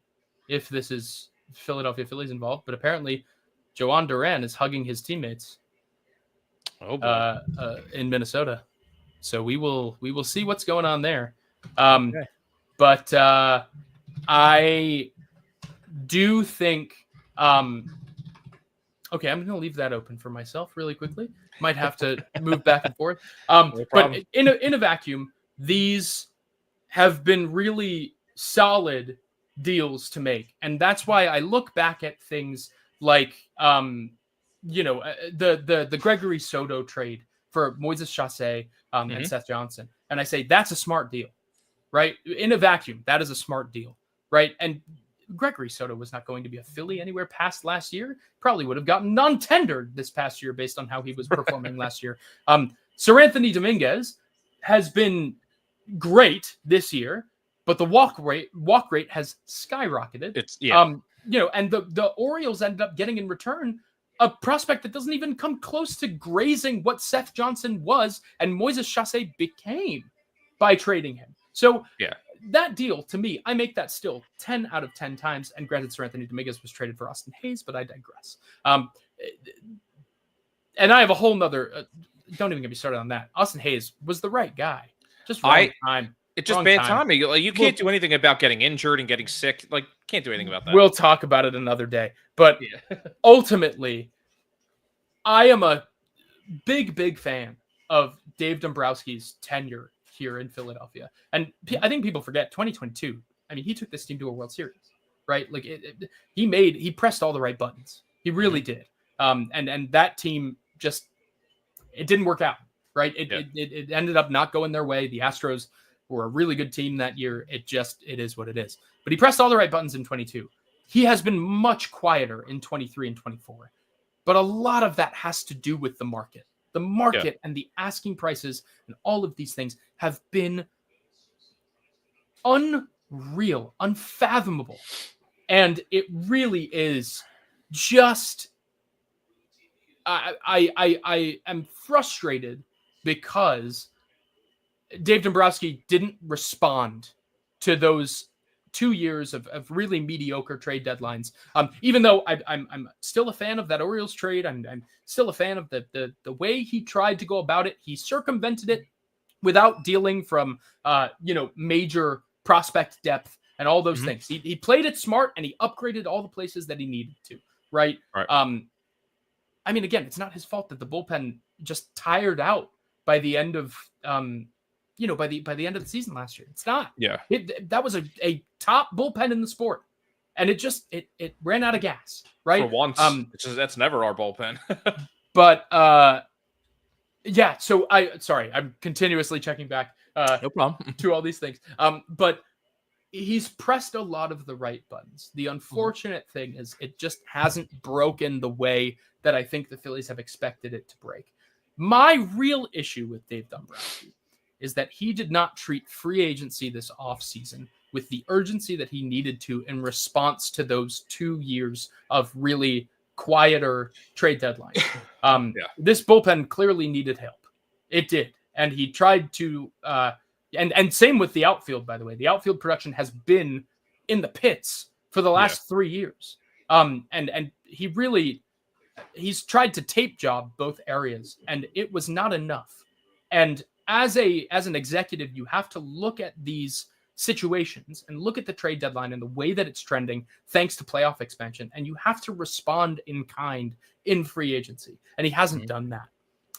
if this is Philadelphia Phillies involved, but apparently Joan Duran is hugging his teammates in Minnesota. So we will see what's going on there. Okay. But I do think okay, I'm going to leave that open for myself really quickly. Might have to move back and forth. But in a vacuum, these have been really solid deals to make. And that's why I look back at things like, the Gregory Soto trade for Moises Chassé and Seth Johnson. And I say, that's a smart deal, right? In a vacuum, that is a smart deal, right? And Gregory Soto was not going to be a Philly anywhere past last year. Probably would have gotten non-tendered this past year based on how he was performing last year. Sir Anthony Dominguez has been great this year, but the walk rate has skyrocketed. And the Orioles ended up getting in return a prospect that doesn't even come close to grazing what Seth Johnson was and Moises Chassé became by trading him. So that deal, to me, I make that still 10 out of 10 times. And granted, Sir Anthony Dominguez was traded for Austin Hayes, but I digress. And I have a whole nother, don't even get me started on that. Austin Hayes was the right guy. Just wrong time. It's just bad timing. Like, you can't do anything about getting injured and getting sick. Like, can't do anything about that. We'll talk about it another day. But ultimately, I am a big fan of Dave Dombrowski's tenure here in Philadelphia. And I think people forget 2022. I mean, he took this team to a World Series, right? Like he pressed all the right buttons. He really did. And that team just, it didn't work out, right? It ended up not going their way. The Astros were a really good team that year. It is what it is. But he pressed all the right buttons in 22. He has been much quieter in 23 and 24. But a lot of that has to do with the market. The market and the asking prices and all of these things have been unreal, unfathomable. And it really is just, I am frustrated because Dave Dombrowski didn't respond to those 2 years of really mediocre trade deadlines. Even though I'm still a fan of that Orioles trade, I'm still a fan of the way he tried to go about it. He circumvented it without dealing from major prospect depth and all those things. He played it smart and he upgraded all the places that he needed to. Right. I mean, again, it's not his fault that the bullpen just tired out by the end of by the end of the season last year. It's not. That was a top bullpen in the sport, and it ran out of gas. Right. For once, that's never our bullpen. But So I'm continuously checking back. No problem. To all these things. But he's pressed a lot of the right buttons. The unfortunate thing is it just hasn't broken the way that I think the Phillies have expected it to break. My real issue with Dave Dombrowski is that he did not treat free agency this offseason with the urgency that he needed to in response to those 2 years of really quieter trade deadline. This bullpen clearly needed help. It did. And he tried to, and same with the outfield, by the way. The outfield production has been in the pits for the last 3 years. And he's tried to tape job both areas, and it was not enough. And as an executive, you have to look at these situations and look at the trade deadline and the way that it's trending thanks to playoff expansion. And you have to respond in kind in free agency. And he hasn't done that.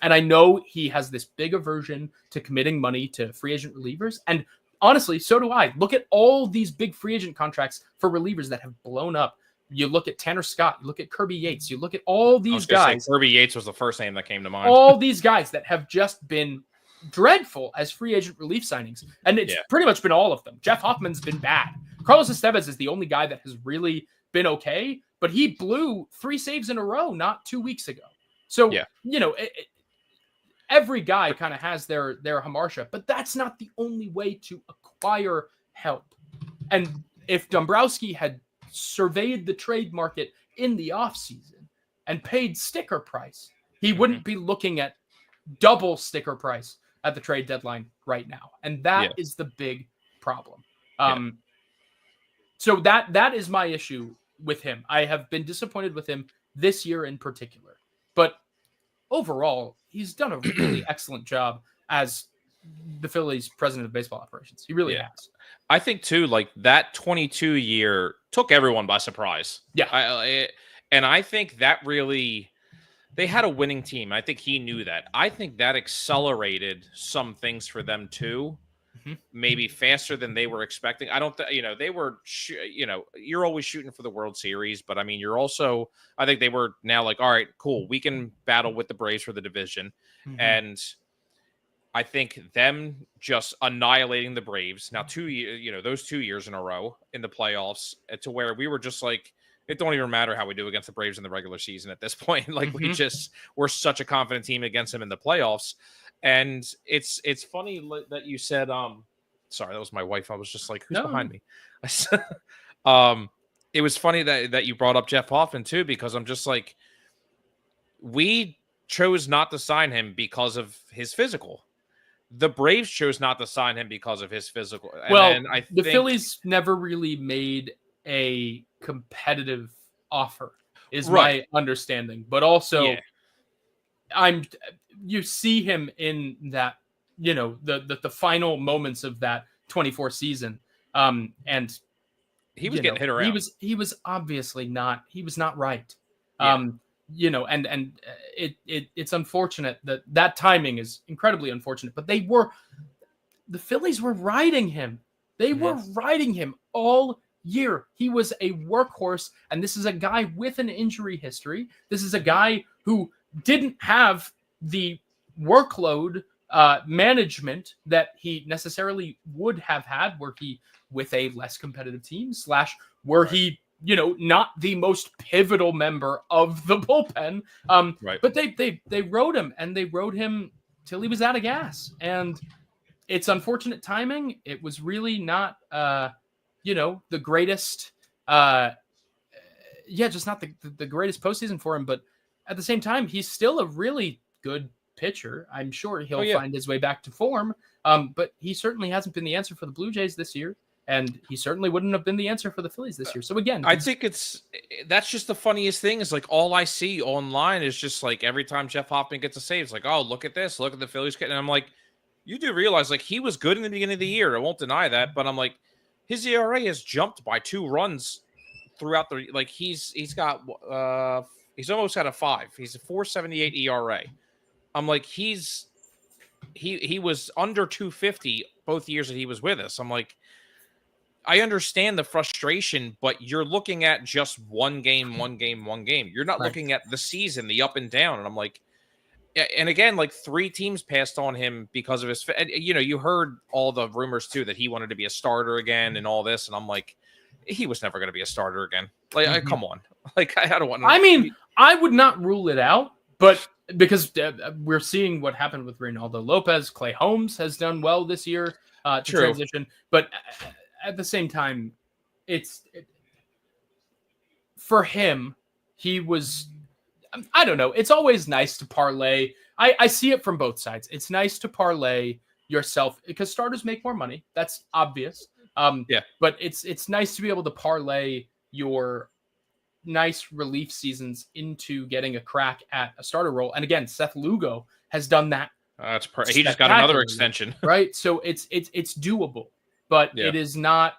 And I know he has this big aversion to committing money to free agent relievers. And honestly, so do I. Look at all these big free agent contracts for relievers that have blown up. You look at Tanner Scott, you look at Kirby Yates, you look at all these guys. Kirby Yates was the first name that came to mind. All these guys that have just been dreadful as free agent relief signings. And it's pretty much been all of them. Jeff Hoffman's been bad. Carlos Estevez is the only guy that has really been okay, but he blew 3 saves in a row not 2 weeks ago. So, every guy kind of has their hamartia, but that's not the only way to acquire help. And if Dombrowski had surveyed the trade market in the offseason and paid sticker price, he wouldn't be looking at double sticker price at the trade deadline right now. And that is the big problem. So that is my issue with him. I have been disappointed with him this year in particular. But overall, he's done a really excellent job as the Phillies president of baseball operations. He really has. I think too, like that 22 year took everyone by surprise. And I think that really, they had a winning team. I think he knew that. I think that accelerated some things for them too. maybe faster than they were expecting. I don't, they were, you're always shooting for the World Series, but I mean, I think they were now like, all right, cool, we can battle with the Braves for the division. And I think them just annihilating the Braves now those 2 years in a row in the playoffs to where we were just like, it don't even matter how we do against the Braves in the regular season at this point. Like we're such a confident team against them in the playoffs. And it's funny that you said, sorry, that was my wife. I was just like, who's behind me? It was funny that you brought up Jeff Hoffman too, because I'm just like, we chose not to sign him because of his physical. The Braves chose not to sign him because of his physical. And the Phillies never really made a competitive offer, is my understanding. But also, you see him in that, the final moments of that 24 season, and he was getting hit around. He was obviously not. He was not right. It's unfortunate that timing is incredibly unfortunate, but the Phillies were riding him. They were riding him all year. He was a workhorse, and this is a guy with an injury history. This is a guy who didn't have the workload management that he necessarily would have had were he with a less competitive team / were he not the most pivotal member of the bullpen. But they rode him, and they rode him till he was out of gas. And it's unfortunate timing. It was really not, the greatest, just not the greatest postseason for him. But at the same time, he's still a really good pitcher. I'm sure he'll find his way back to form. But he certainly hasn't been the answer for the Blue Jays this year. And he certainly wouldn't have been the answer for the Phillies this year. So again, I think that's just the funniest thing is like all I see online is just like every time Jeff Hoffman gets a save, it's like, oh, look at this, look at the Phillies. And I'm like, you do realize like he was good in the beginning of the year. I won't deny that, but I'm like, his ERA has jumped by 2 runs throughout the like he's almost at a 5. He's a 4.78 ERA. I'm like, he was under 250 both years that he was with us. I'm like, I understand the frustration, but you're looking at just one game. You're not looking at the season, the up and down. And I'm like, and again, like 3 teams passed on him because of his, you heard all the rumors too, that he wanted to be a starter again and all this. And I'm like, he was never going to be a starter again. Like, come on. Like, I don't want to. I mean, I would not rule it out, but because we're seeing what happened with Reynaldo Lopez, Clay Holmes has done well this year to transition, but at the same time, for him, he was, I don't know. It's always nice to parlay. I see it from both sides. It's nice to parlay yourself because starters make more money. That's obvious. But it's nice to be able to parlay your nice relief seasons into getting a crack at a starter role. And again, Seth Lugo has done that. He just got another extension, right? So it's doable. But it is not.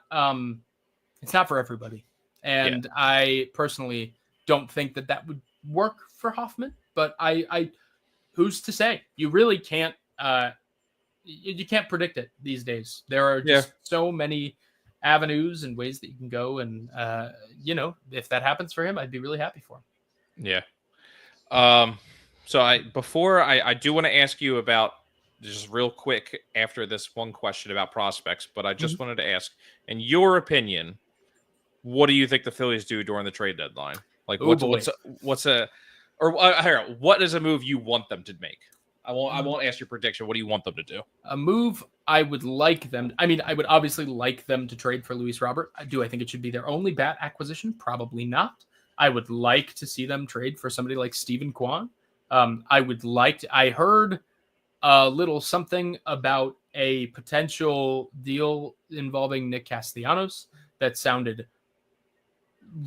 It's not for everybody, and I personally don't think that would work for Hoffman. But I who's to say? You really can't. You can't predict it these days. There are just so many avenues and ways that you can go, and if that happens for him, I'd be really happy for him. Yeah. So I do want to ask you about. Just real quick after this one question about prospects, but I just wanted to ask, in your opinion, what do you think the Phillies do during the trade deadline? Like, what is a move you want them to make? I won't ask your prediction. What do you want them to do? A move I would like them. I mean, I would obviously like them to trade for Luis Robert. I think it should be their only bat acquisition? Probably not. I would like to see them trade for somebody like Steven Kwan. I heard a little something about a potential deal involving Nick Castellanos that sounded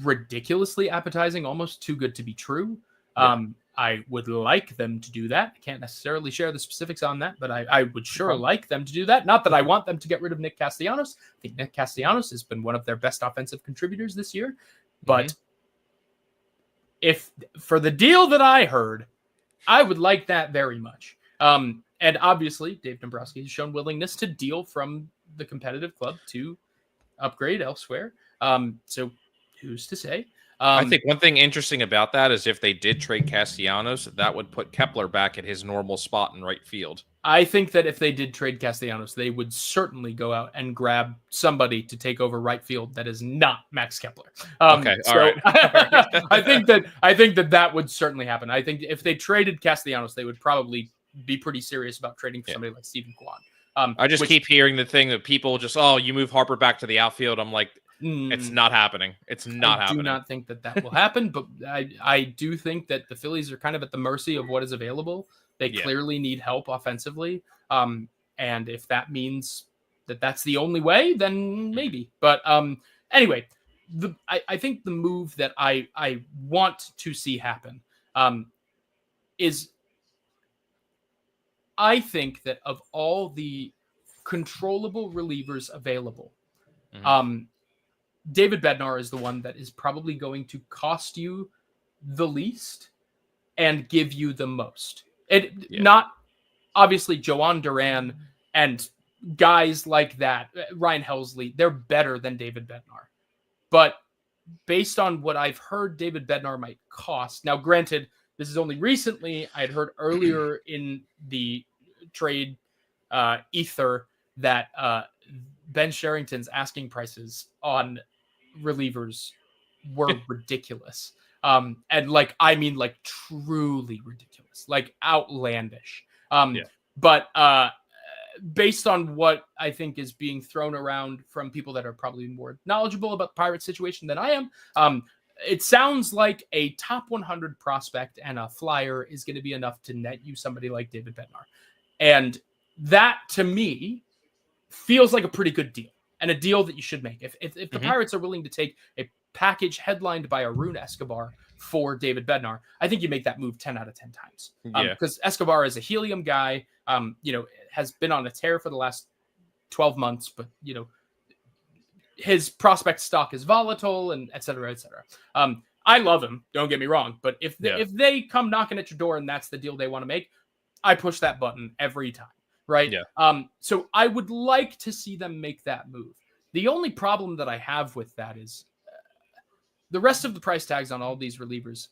ridiculously appetizing, almost too good to be true. I would like them to do that. I can't necessarily share the specifics on that, but I would sure like them to do that. Not that I want them to get rid of Nick Castellanos. I think Nick Castellanos has been one of their best offensive contributors this year. But if for the deal that I heard, I would like that very much. And obviously, Dave Dombrowski has shown willingness to deal from the competitive club to upgrade elsewhere. So who's to say? I think one thing interesting about that is if they did trade Castellanos, that would put Kepler back at his normal spot in right field. I think that if they did trade Castellanos, they would certainly go out and grab somebody to take over right field that is not Max Kepler. Okay, all right. I think that would certainly happen. I think if they traded Castellanos, they would probably be pretty serious about trading for somebody like Stephen Kwan. I just keep hearing the thing that people just, you move Harper back to the outfield. I'm like, it's not happening. It's not happening. I do not think that will happen, but I do think that the Phillies are kind of at the mercy of what is available. They clearly need help offensively. And if that means that that's the only way, then maybe. But anyway, I think the move that I want to see happen is I think that of all the controllable relievers available, David Bednar is the one that is probably going to cost you the least and give you the most. Not obviously Joan Duran and guys like that, Ryan Helsley, they're better than David Bednar. But based on what I've heard David Bednar might cost, now granted, this is only recently, I had heard earlier in the trade ether that Ben Sherrington's asking prices on relievers were ridiculous. And I mean truly ridiculous, like outlandish. But based on what I think is being thrown around from people that are probably more knowledgeable about the Pirates situation than I am, it sounds like a top 100 prospect and a flyer is going to be enough to net you somebody like David Bednar. And that, to me, feels like a pretty good deal and a deal that you should make. If the Pirates are willing to take a package headlined by Arun Escobar for David Bednar, I think you make that move 10 out of 10 times. Because Escobar is a helium guy, has been on a tear for the last 12 months, but, his prospect stock is volatile and et cetera, et cetera. I love him. Don't get me wrong. But if they come knocking at your door and that's the deal they want to make, I push that button every time. Right. Yeah. So I would like to see them make that move. The only problem that I have with that is the rest of the price tags on all these relievers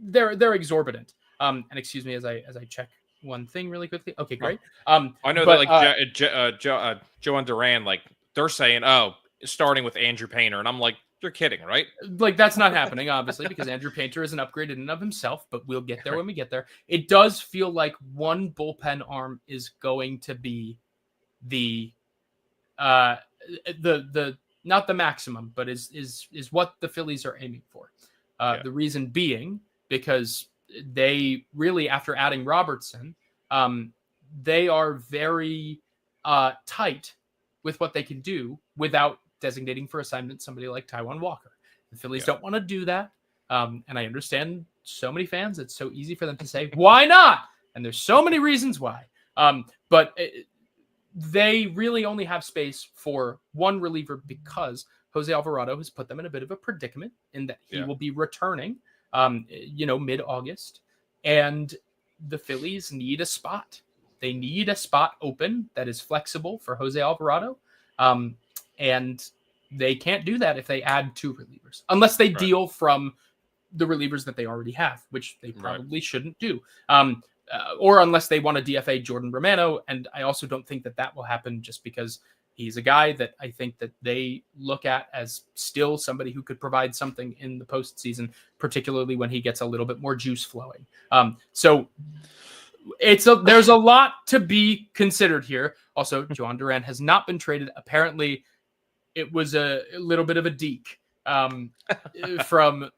they're exorbitant. And excuse me as I check one thing really quickly. Okay, great. I know that Joan Duran, they're saying, starting with Andrew Painter, and I'm like, you're kidding, right? That's not happening, obviously, because Andrew Painter is an upgrade in and of himself, but we'll get there when we get there. It does feel like one bullpen arm is going to be the not the maximum, but is what the Phillies are aiming for. The reason being because they really, after adding Robertson, they are very tight with what they can do without designating for assignment somebody like Taijuan Walker. The Phillies don't want to do that. And I understand so many fans, it's so easy for them to say, why not? And there's so many reasons why. But they really only have space for one reliever because Jose Alvarado has put them in a bit of a predicament in that he will be returning, mid-August. And the Phillies need a spot. They need a spot open that is flexible for Jose Alvarado. And they can't do that if they add two relievers, unless they deal from the relievers that they already have, which they probably shouldn't do. Or unless they want to DFA Jordan Romano. And I also don't think that will happen just because he's a guy that I think that they look at as still somebody who could provide something in the postseason, particularly when he gets a little bit more juice flowing. So there's a lot to be considered here. Also, Joan Duran has not been traded. Apparently, it was a little bit of a deke from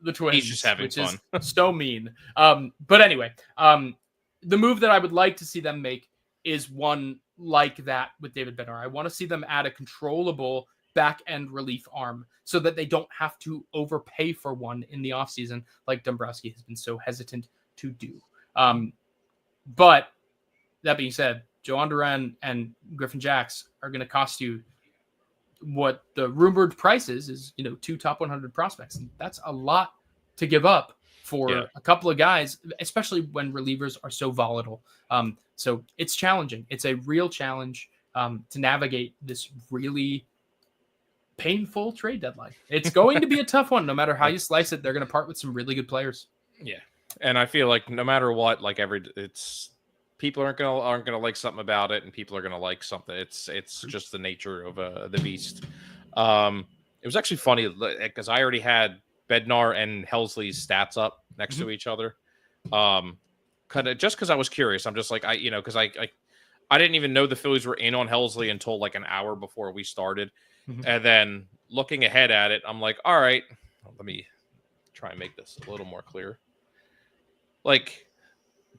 the Twins. He's just having which fun. Is so mean. But anyway, the move that I would like to see them make is one like that with David Bednar. I want to see them add a controllable back-end relief arm so that they don't have to overpay for one in the offseason like Dombrowski has been so hesitant to do. But that being said, Joan Duran and Griffin Jacks are going to cost you what the rumored price is 2 top 100 prospects. And that's a lot to give up for a couple of guys, especially when relievers are so volatile. So it's challenging. It's a real challenge to navigate this really painful trade deadline. It's going to be a tough one. No matter how you slice it, they're going to part with some really good players. Yeah. And I feel like no matter what, like people aren't gonna like something about it, and people are gonna like something. It's just the nature of the beast. It was actually funny because I already had Bednar and Helsley's stats up next to each other. Kind of just because I was curious. I'm just like because I didn't even know the Phillies were in on Helsley until like an hour before we started, and then looking ahead at it, I'm like, all right, let me try and make this a little more clear. Like,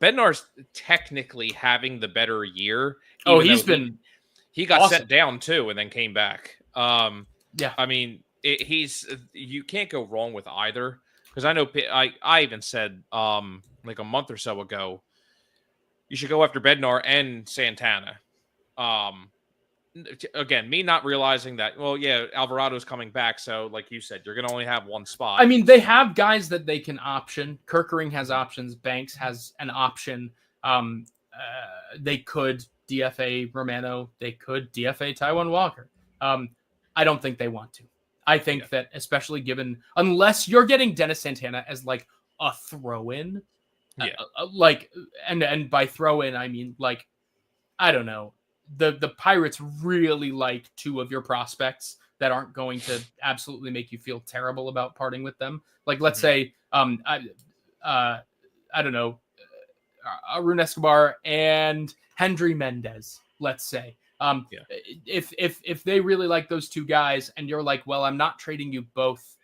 Bednar's technically having the better year. Oh, he got awesome. sent down too and then came back. Yeah. I mean, you can't go wrong with either, because I know I even said like a month or so ago, you should go after Bednar and Santana. Again, me not realizing that, well, yeah, Alvarado's coming back, so like you said, you're going to only have one spot. I mean, they have guys that they can option. Kerkering has options. Banks has an option. They could DFA Romano. They could DFA Taijuan Walker. I don't think they want to. I think that, especially unless you're getting Dennis Santana as like a throw-in, and by throw-in, I mean, like, I don't know. The Pirates really like two of your prospects that aren't going to absolutely make you feel terrible about parting with them. Like, let's say, I don't know, Arun Escobar and Hendry Mendez, let's say. If they really like those two guys and you're like, well, I'm not trading you both,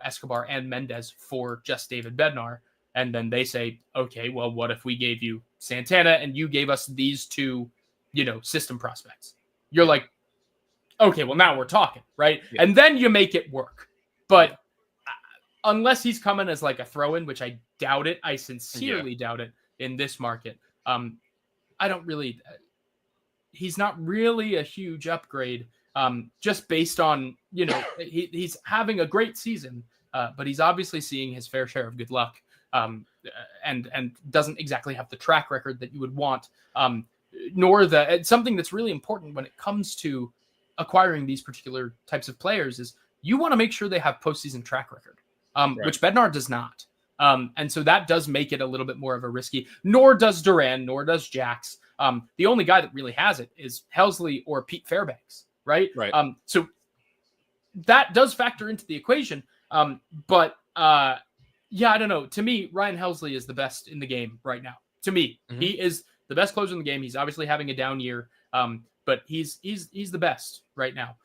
Escobar and Mendez for just David Bednar. And then they say, okay, well, what if we gave you Santana and you gave us these two, system prospects? You're like, okay, well, now we're talking, right? Yeah. And then you make it work. But unless he's coming as like a throw-in, which I doubt it, I sincerely doubt it in this market. I don't really, he's not really a huge upgrade, just based on, he's having a great season, but he's obviously seeing his fair share of good luck, and doesn't exactly have the track record that you would want, nor something that's really important when it comes to acquiring these particular types of players is you want to make sure they have postseason track record, which Bednar does not. And so that does make it a little bit more of a risky, nor does Duran, nor does Jax. The only guy that really has it is Helsley or Pete Fairbanks, right? So that does factor into the equation. But I don't know. To me, Ryan Helsley is the best in the game right now. To me, he is the best closer in the game. He's obviously having a down year, but he's the best right now.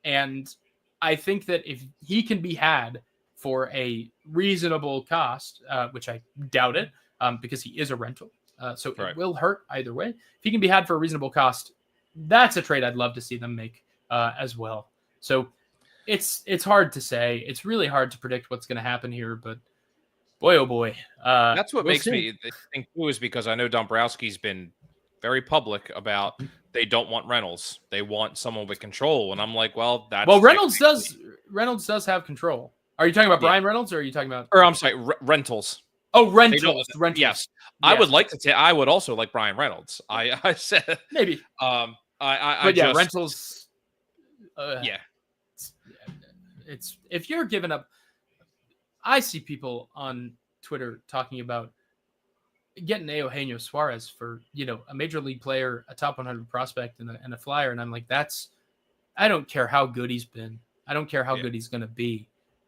And I think that if he can be had for a reasonable cost, which I doubt it, because he is a rental, so it will hurt either way. If he can be had for a reasonable cost, that's a trade I'd love to see them make as well. So it's hard to say. It's really hard to predict what's going to happen here, but boy, oh boy. That's what makes me think too, is because I know Dombrowski's been very public about they don't want Reynolds. They want someone with control. And I'm like, well, Reynolds does have control. Are you talking about Brian Reynolds, or are you talking about? Or I'm sorry, rentals. Oh, rentals. Yes. I would like to. I would also like Brian Reynolds. I said maybe. Rentals. It's if you're giving up. I see people on Twitter talking about getting Eugenio Suarez for a major league player, a top 100 prospect, and a flyer, and I'm like, I don't care how good he's been. I don't care how good he's going to be.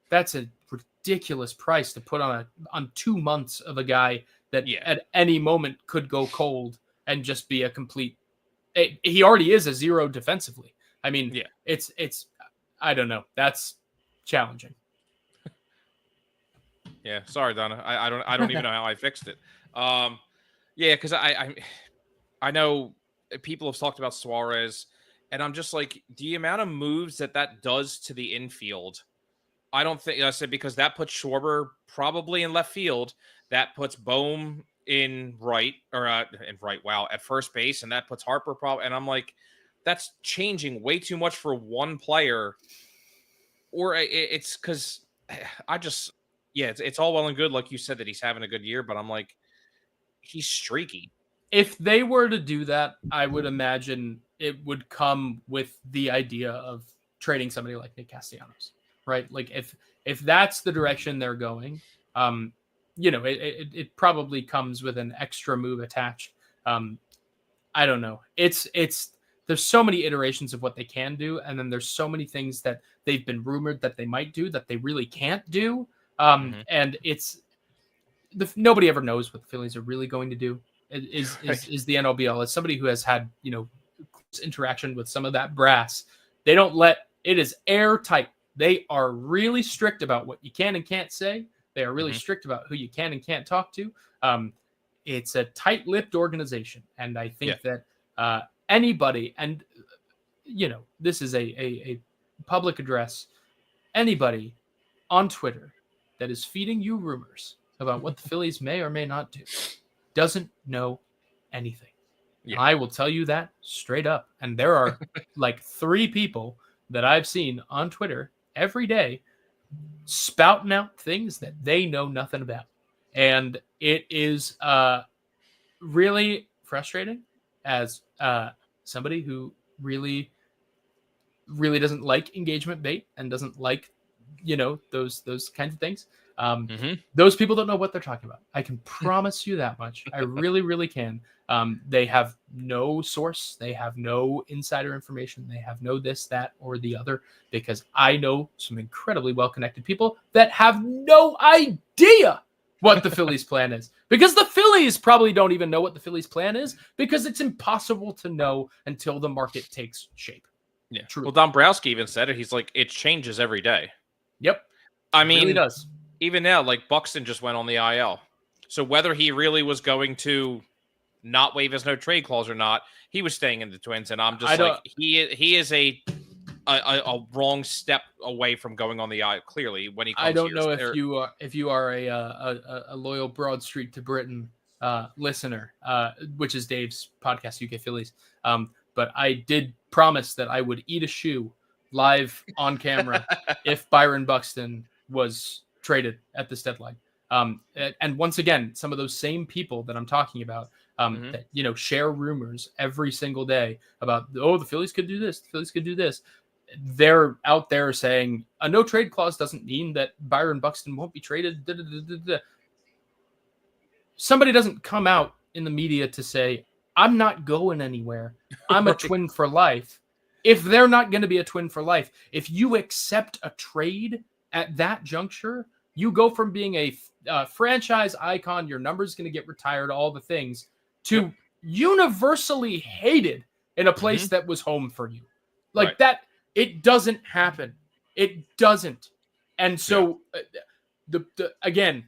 That's a ridiculous price to put on 2 months of a guy that at any moment could go cold and just be a complete. He already is a zero defensively. I mean, it's. I don't know. That's challenging. Yeah, sorry, Donna. I don't even know how I fixed it. Because I know people have talked about Suarez, and I'm just like, the amount of moves that does to the infield. I don't think I said, because that puts Schwarber probably in left field, that puts Bohm in right at first base, and that puts Harper probably. And I'm like, that's changing way too much for one player. Or it's because yeah, it's all well and good, like you said, that he's having a good year, but I'm like, he's streaky. If they were to do that, I would imagine it would come with the idea of trading somebody like Nick Castellanos, right? Like if that's the direction they're going, it probably comes with an extra move attached. I don't know. It's there's so many iterations of what they can do, and then there's so many things that they've been rumored that they might do that they really can't do. And it's nobody ever knows what the Phillies are really going to do. Is the NLBL. As somebody who has had close interaction with some of that brass, they don't let it is airtight. They are really strict about what you can and can't say. They are really strict about who you can and can't talk to. It's a tight-lipped organization, and I think that anybody, and this is a public address, anybody on Twitter that is feeding you rumors about what the Phillies may or may not do doesn't know anything. Yeah. I will tell you that straight up. And there are like 3 people that I've seen on Twitter every day spouting out things that they know nothing about. And it is really frustrating as somebody who really doesn't like engagement bait and doesn't like those kinds of things. Those people don't know what they're talking about. I can promise you that much. I really, really can. They have no source. They have no insider information. They have no this, that, or the other, because I know some incredibly well-connected people that have no idea what the Phillies plan is, because the Phillies probably don't even know what the Phillies plan is, because it's impossible to know until the market takes shape. Yeah. True. Well, Dombrowski even said it. He's like, it changes every day. Yep. I mean, it really does. Even now, like Buxton just went on the IL. So whether he really was going to not waive his no trade clause or not, he was staying in the Twins. And I'm just like, he is a wrong step away from going on the IL. Clearly, when he comes I don't know if you are a loyal Broad Street to Britain listener, which is Dave's podcast, UK Phillies. But I did promise that I would eat a shoe live on camera if Byron Buxton was traded at this deadline. And once again, some of those same people that I'm talking about that share rumors every single day about, the Phillies could do this, the Phillies could do this. They're out there saying a no trade clause doesn't mean that Byron Buxton won't be traded. Somebody doesn't come out in the media to say, I'm not going anywhere. I'm a Twin for life. If they're not going to be a Twin for life, if you accept a trade at that juncture, you go from being a franchise icon, your number's going to get retired, all the things, to universally hated in a place that was home for you. Like that, it doesn't happen. It doesn't. And so, again,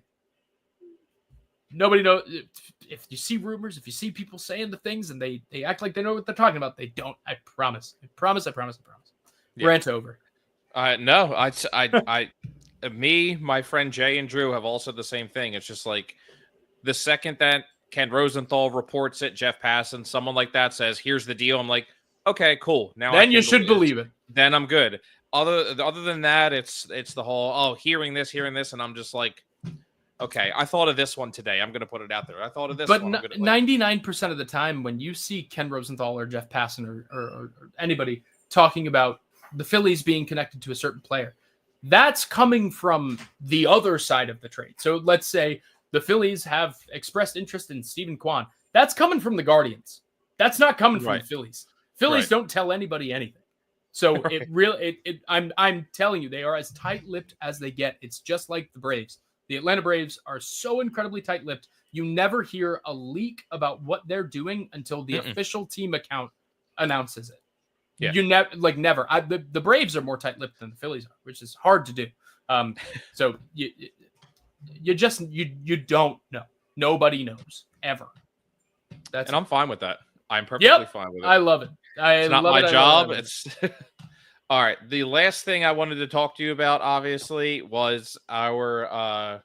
nobody knows. If you see rumors, if you see people saying the things and they act like they know what they're talking about, they don't. I promise. Yeah. Rant over. No, me, my friend Jay and Drew have all said the same thing. It's just like the second that Ken Rosenthal reports it, Jeff Passan, someone like that says, "Here's the deal." I'm like, okay, cool. Now then you should believe it. Then I'm good. Other than that, it's the whole hearing this, and I'm just like, okay, I thought of this one today. I'm going to put it out there. I thought of this one. But 99% of the time when you see Ken Rosenthal or Jeff Passan or anybody talking about the Phillies being connected to a certain player, that's coming from the other side of the trade. So let's say the Phillies have expressed interest in Stephen Kwan. That's coming from the Guardians. That's not coming from the Phillies. Phillies don't tell anybody anything. So I'm telling you, they are as tight-lipped as they get. It's just like the Braves. The Atlanta Braves are so incredibly tight-lipped. You never hear a leak about what they're doing until the official team account announces it. Yeah. You never. The Braves are more tight-lipped than the Phillies are, which is hard to do. So you don't know. Nobody knows ever. And I'm fine with that. I'm perfectly fine with it. I love it. It's not my job. It's all right. The last thing I wanted to talk to you about, obviously, was our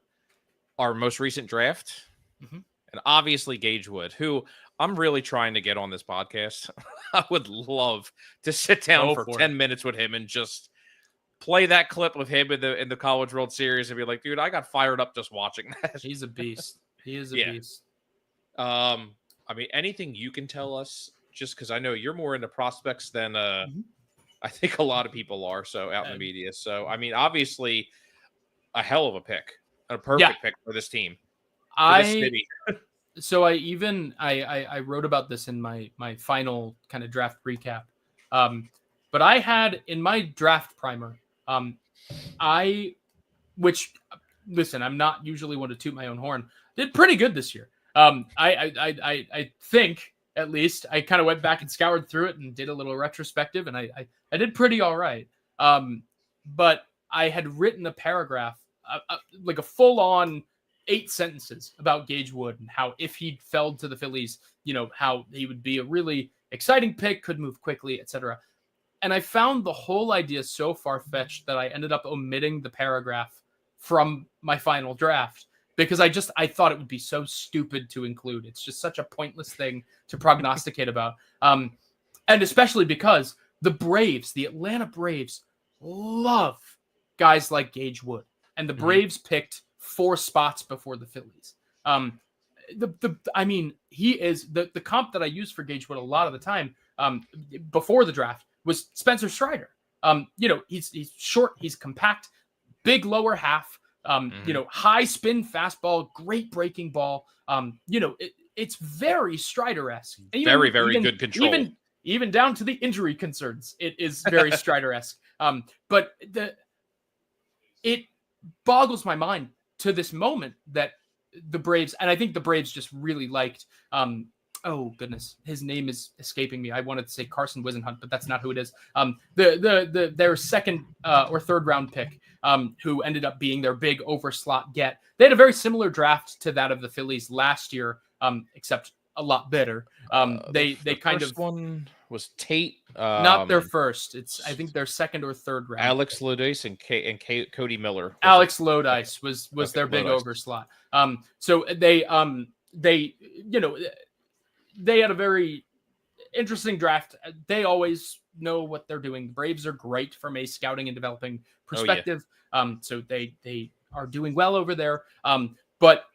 most recent draft, and obviously Gage Wood, who I'm really trying to get on this podcast. I would love to sit down for 10 minutes with him and just play that clip of him in the College World Series and be like, dude, I got fired up just watching that. He's a beast. He is a beast. I mean, anything you can tell us, just because I know you're more into prospects than I think a lot of people are, so out in the media. So, I mean, obviously, a hell of a pick, a perfect pick for this team, for this city. So I wrote about this in my final kind of draft recap. But I had in my draft primer, listen, I'm not usually one to toot my own horn. Did pretty good this year. I think at least I kind of went back and scoured through it and did a little retrospective, and I did pretty all right. But I had written a paragraph, like a full on 8 sentences about Gage Wood and how if he fell to the Phillies, how he would be a really exciting pick, could move quickly, etc. And I found the whole idea so far-fetched that I ended up omitting the paragraph from my final draft because I thought it would be so stupid to include. It's just such a pointless thing to prognosticate about. And especially because the Atlanta Braves love guys like Gage Wood. And the Braves picked 4 spots before the Phillies. I mean, he is the comp that I use for Gage Wood a lot of the time before the draft was Spencer Strider. He's short, he's compact, big lower half, high spin fastball, great breaking ball. It's very Strider-esque. Very good control. Even down to the injury concerns, it is very Strider-esque. But it boggles my mind to this moment that the Braves, and I think the Braves just really liked, oh goodness, his name is escaping me. I wanted to say Carson Wisenhunt, but that's not who it is. Their second or third round pick, who ended up being their big overslot get. They had a very similar draft to that of the Phillies last year, except a lot better. They kind of one was Tate, not their first. It's I think their second or third round. Alex Lodice and Cody Miller. Alex Lodice was their big overslot. So they had a very interesting draft. They always know what they're doing. The Braves are great from a scouting and developing perspective. So they are doing well over there. But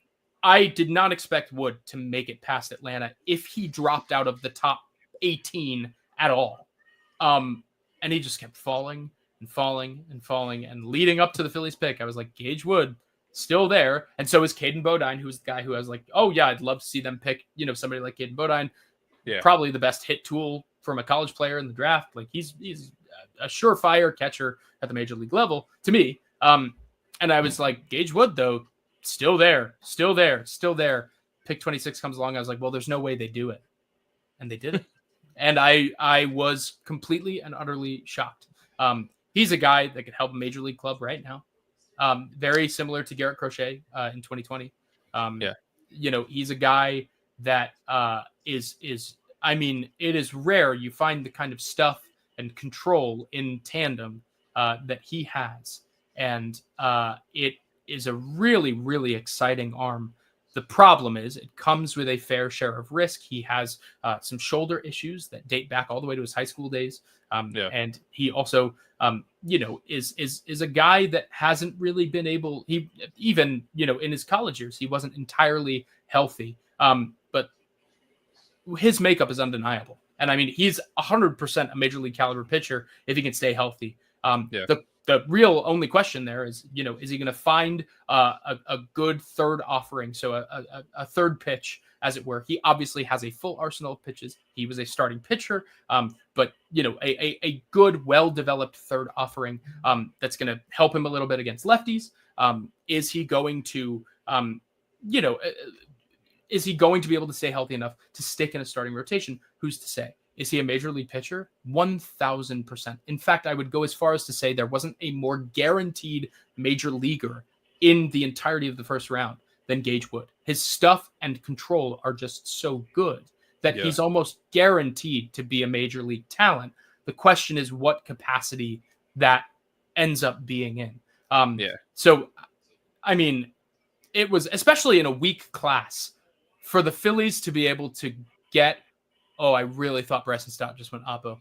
I did not expect Wood to make it past Atlanta if he dropped out of the top 18 at all. And he just kept falling and falling and falling. And leading up to the Phillies pick, I was like, Gage Wood, still there. And so is Caden Bodine, who's the guy who I was like, oh yeah, I'd love to see them pick, somebody like Caden Bodine. Yeah. Probably the best hit tool from a college player in the draft. Like he's a surefire catcher at the major league level to me. And I was like, Gage Wood, though, still there. Pick 26 comes along. I was like, well, there's no way they do it. And they did it. And I was completely and utterly shocked. He's a guy that could help a major league club right now. Very similar to Garrett Crochet in 2020. He's a guy that I mean, it is rare you find the kind of stuff and control in tandem that he has. And it is a really, really exciting arm. The problem is it comes with a fair share of risk. He has some shoulder issues that date back all the way to his high school days. And he also, is a guy that hasn't really been able, even in his college years, he wasn't entirely healthy. But his makeup is undeniable. And I mean, he's 100% a major league caliber pitcher if he can stay healthy. The real only question there is, is he going to find a good third offering? So a third pitch, as it were. He obviously has a full arsenal of pitches. He was a starting pitcher, but a good, well-developed third offering that's going to help him a little bit against lefties. Is he going to, is he going to be able to stay healthy enough to stick in a starting rotation? Who's to say? Is he a major league pitcher? 1,000%. In fact, I would go as far as to say there wasn't a more guaranteed major leaguer in the entirety of the first round than Gage Wood. His stuff and control are just so good that he's almost guaranteed to be a major league talent. The question is what capacity that ends up being in. So, I mean, it was, especially in a weak class, for the Phillies to be able to get, I really thought Bryson Stott just went oppo.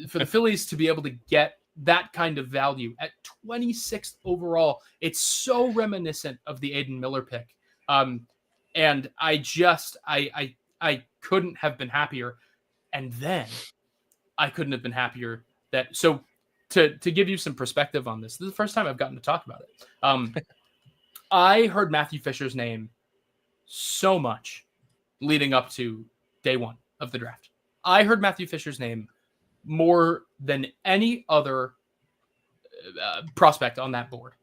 For the Phillies to be able to get that kind of value at 26th overall. It's so reminiscent of the Aiden Miller pick. And I couldn't have been happier. And then I couldn't have been happier that, so to give you some perspective on this is the first time I've gotten to talk about it. I heard Matthew Fisher's name so much leading up to day one of the draft. I heard Matthew Fisher's name more than any other prospect on that board.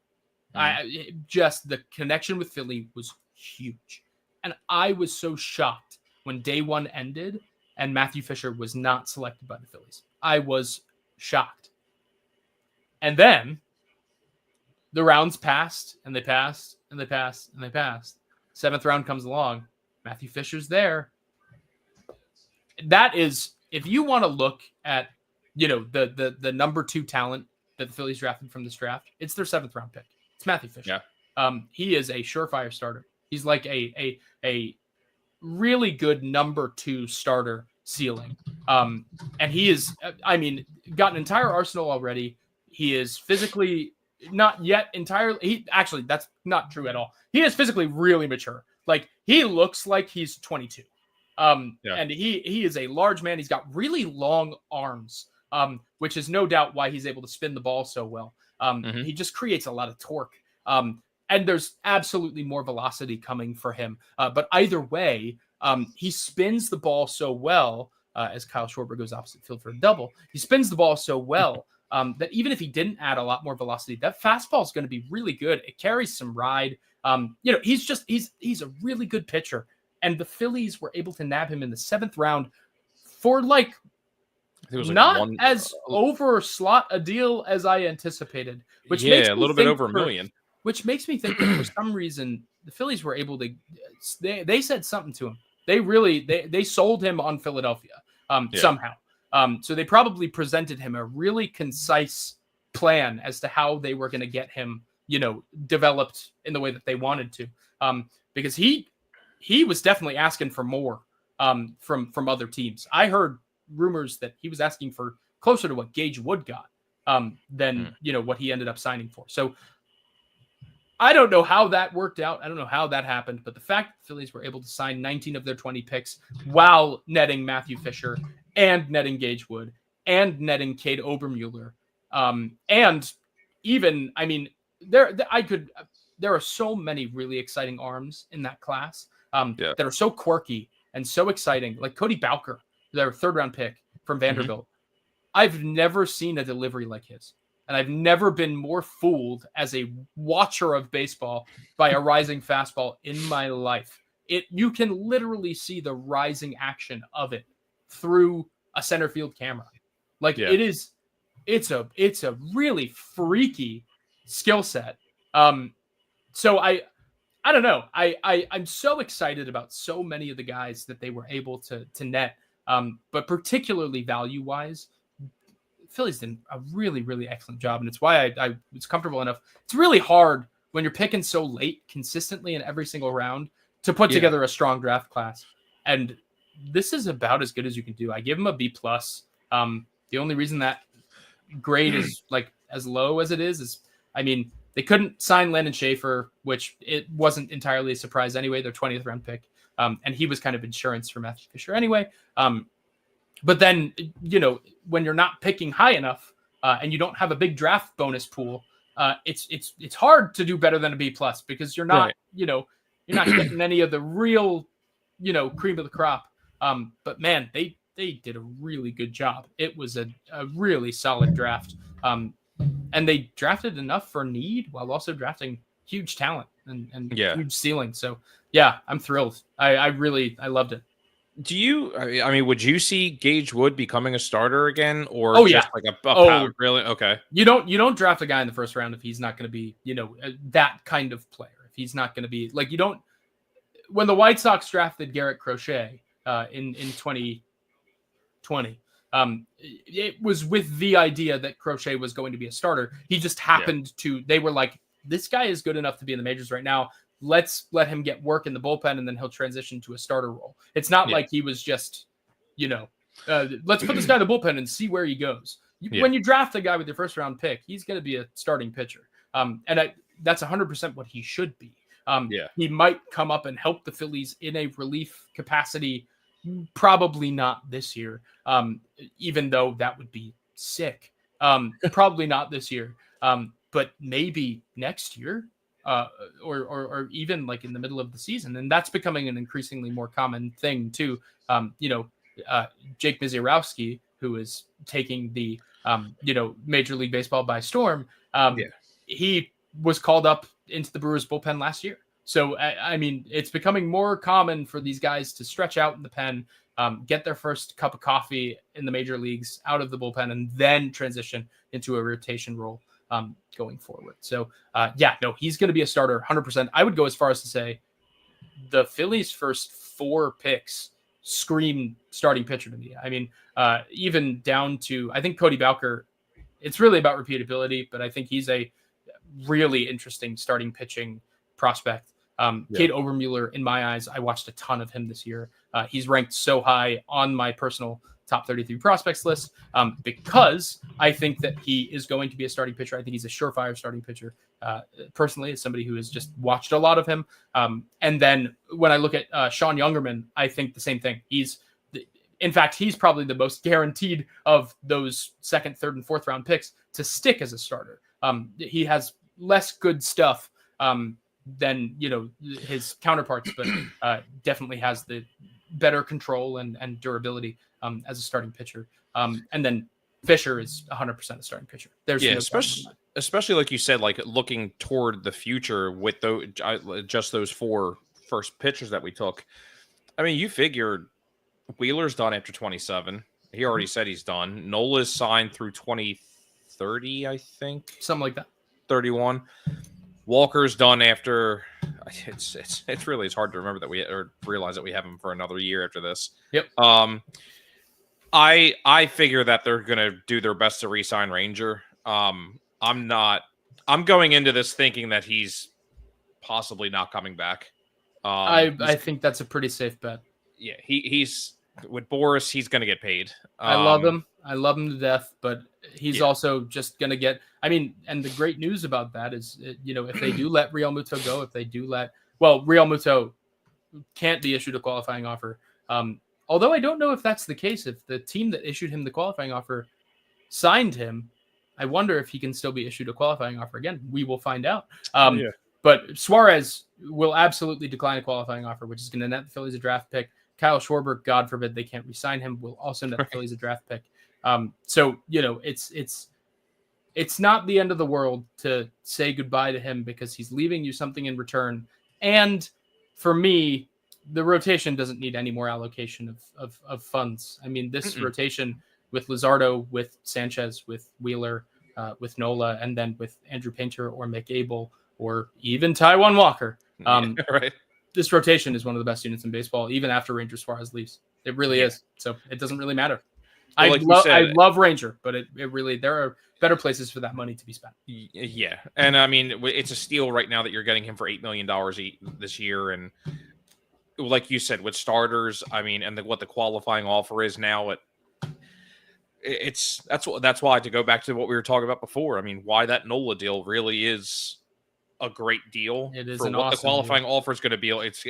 Just the connection with Philly was huge. And I was so shocked when day one ended and Matthew Fisher was not selected by the Phillies. I was shocked. And then the rounds passed and they passed and they passed and they passed. 7th round comes along. Matthew Fisher's there. That is, if you want to look at, the number 2 talent that the Phillies drafted from this draft, it's their 7th round pick. It's Matthew Fisher. Yeah. He is a surefire starter. He's like a really good number 2 starter ceiling. And he is, got an entire arsenal already. He is physically not yet entirely. Actually, that's not true at all. He is physically really mature. Like, he looks like he's 22. And he is a large man. He's got really long arms, which is no doubt why he's able to spin the ball so well. He just creates a lot of torque. And there's absolutely more velocity coming for him. But either way, he spins the ball so well, as Kyle Schwarber goes opposite field for a double. He spins the ball so well that even if he didn't add a lot more velocity, that fastball is going to be really good. It carries some ride. He's a really good pitcher. And the Phillies were able to nab him in the 7th round for as over slot a deal as I anticipated. Which makes a little bit over $1 million. Which makes me think that for some reason the Phillies were able to. They said something to him. They sold him on Philadelphia somehow. So they probably presented him a really concise plan as to how they were going to get him, developed in the way that they wanted to. Because he was definitely asking for more from other teams. I heard rumors that he was asking for closer to what Gage Wood got than what he ended up signing for. So I don't know how that worked out. I don't know how that happened, but the fact that the Phillies were able to sign 19 of their 20 picks while netting Matthew Fisher and netting Gage Wood and netting Cade Obermueller, and even, there are so many really exciting arms in that class that are so quirky and so exciting, like Cody Bowker, their 3rd round pick from Vanderbilt. I've never seen a delivery like his. And I've never been more fooled as a watcher of baseball by a rising fastball in my life. You can literally see the rising action of it through a center field camera. It's a really freaky skill set. So I don't know. I'm so excited about so many of the guys that they were able to net, but particularly value wise. Phillies did a really, really excellent job, and it's why I was comfortable enough. It's really hard when you're picking so late consistently in every single round to put together a strong draft class, and this is about as good as you can do. I give him a B+. The only reason that grade is as low as it is they couldn't sign Landon Schaefer, which it wasn't entirely a surprise anyway. Their 20th round pick, and he was kind of insurance for Matthew Fisher anyway. But then, when you're not picking high enough and you don't have a big draft bonus pool, it's hard to do better than a B+ because you're not, you're not getting any of the real, cream of the crop. But man, they did a really good job. It was a really solid draft. And they drafted enough for need while also drafting huge talent and huge ceiling. So yeah, I'm thrilled. I loved it. Do you? Would you see Gage Wood becoming a starter again, or just like a really? Okay. You don't draft a guy in the 1st round if he's not going to be, that kind of player. If he's not going to be you don't. When the White Sox drafted Garrett Crochet in 2020, it was with the idea that Crochet was going to be a starter. He just happened to. They were like, this guy is good enough to be in the majors right now. Let's let him get work in the bullpen, and then he'll transition to a starter role. It's not like he was just, let's put this guy in the bullpen and see where he goes. When you draft a guy with your first round pick, he's going to be a starting pitcher. That's 100% what he should be. He might come up and help the Phillies in a relief capacity. Probably not this year, even though that would be sick. Probably not this year, but maybe next year, or even like in the middle of the season. And that's becoming an increasingly more common thing too. Jake Misiorowski, who is taking the Major League Baseball by storm. He was called up into the Brewers bullpen last year. So, I mean, it's becoming more common for these guys to stretch out in the pen, get their first cup of coffee in the major leagues out of the bullpen, and then transition into a rotation role going forward. So, he's going to be a starter 100%. I would go as far as to say the Phillies' first 4 picks scream starting pitcher to me. I mean, even down to, I think Cody Bowker, it's really about repeatability, but I think he's a really interesting starting pitching prospect. Cade Overmuller, in my eyes, I watched a ton of him this year. He's ranked so high on my personal top 33 prospects list because I think that he is going to be a starting pitcher. I think he's a surefire starting pitcher. Personally, as somebody who has just watched a lot of him. And then when I look at Sean Youngerman, I think the same thing. In fact, he's probably the most guaranteed of those second, third, and fourth round picks to stick as a starter. He has less good stuff than his counterparts, but definitely has the better control and durability as a starting pitcher. And then Fisher is 100% a starting pitcher. There's especially like you said, like looking toward the future with just those 4 first pitchers that we took. I mean, you figured Wheeler's done after 27. He already said he's done. Nola's signed through 2030, I think, something like that. 31. Walker's done after. It's hard to remember that realize that we have him for another year after this. Yep. I figure that they're gonna do their best to re-sign Ranger. I'm going into this thinking that he's possibly not coming back. I think that's a pretty safe bet. Yeah, he's with Boris. He's gonna get paid. I love him. I love him to death, but he's also just going to get, and the great news about that is, if they do let Real Muto go, Real Muto can't be issued a qualifying offer. Although I don't know if that's the case. If the team that issued him the qualifying offer signed him, I wonder if he can still be issued a qualifying offer again. We will find out. But Suarez will absolutely decline a qualifying offer, which is going to net the Phillies a draft pick. Kyle Schwarber, God forbid they can't re-sign him, will also net the Phillies a draft pick. So it's not the end of the world to say goodbye to him because he's leaving you something in return. And for me, the rotation doesn't need any more allocation of funds. I mean, this rotation with Luzardo, with Sanchez, with Wheeler, with Nola, and then with Andrew Painter or McAble or even Taijuan Walker. Right. This rotation is one of the best units in baseball, even after Ranger Suarez leaves. It really is. So it doesn't really matter. Well, I love Ranger, but it really, there are better places for that money to be spent. Yeah. And I mean, it's a steal right now that you're getting him for $8 million this year. And like you said, with starters, I mean, and what the qualifying offer is now, that's why, to go back to what we were talking about before, I mean, why that Nola deal really is a great deal. It is for an what awesome the qualifying offer is going to be. It's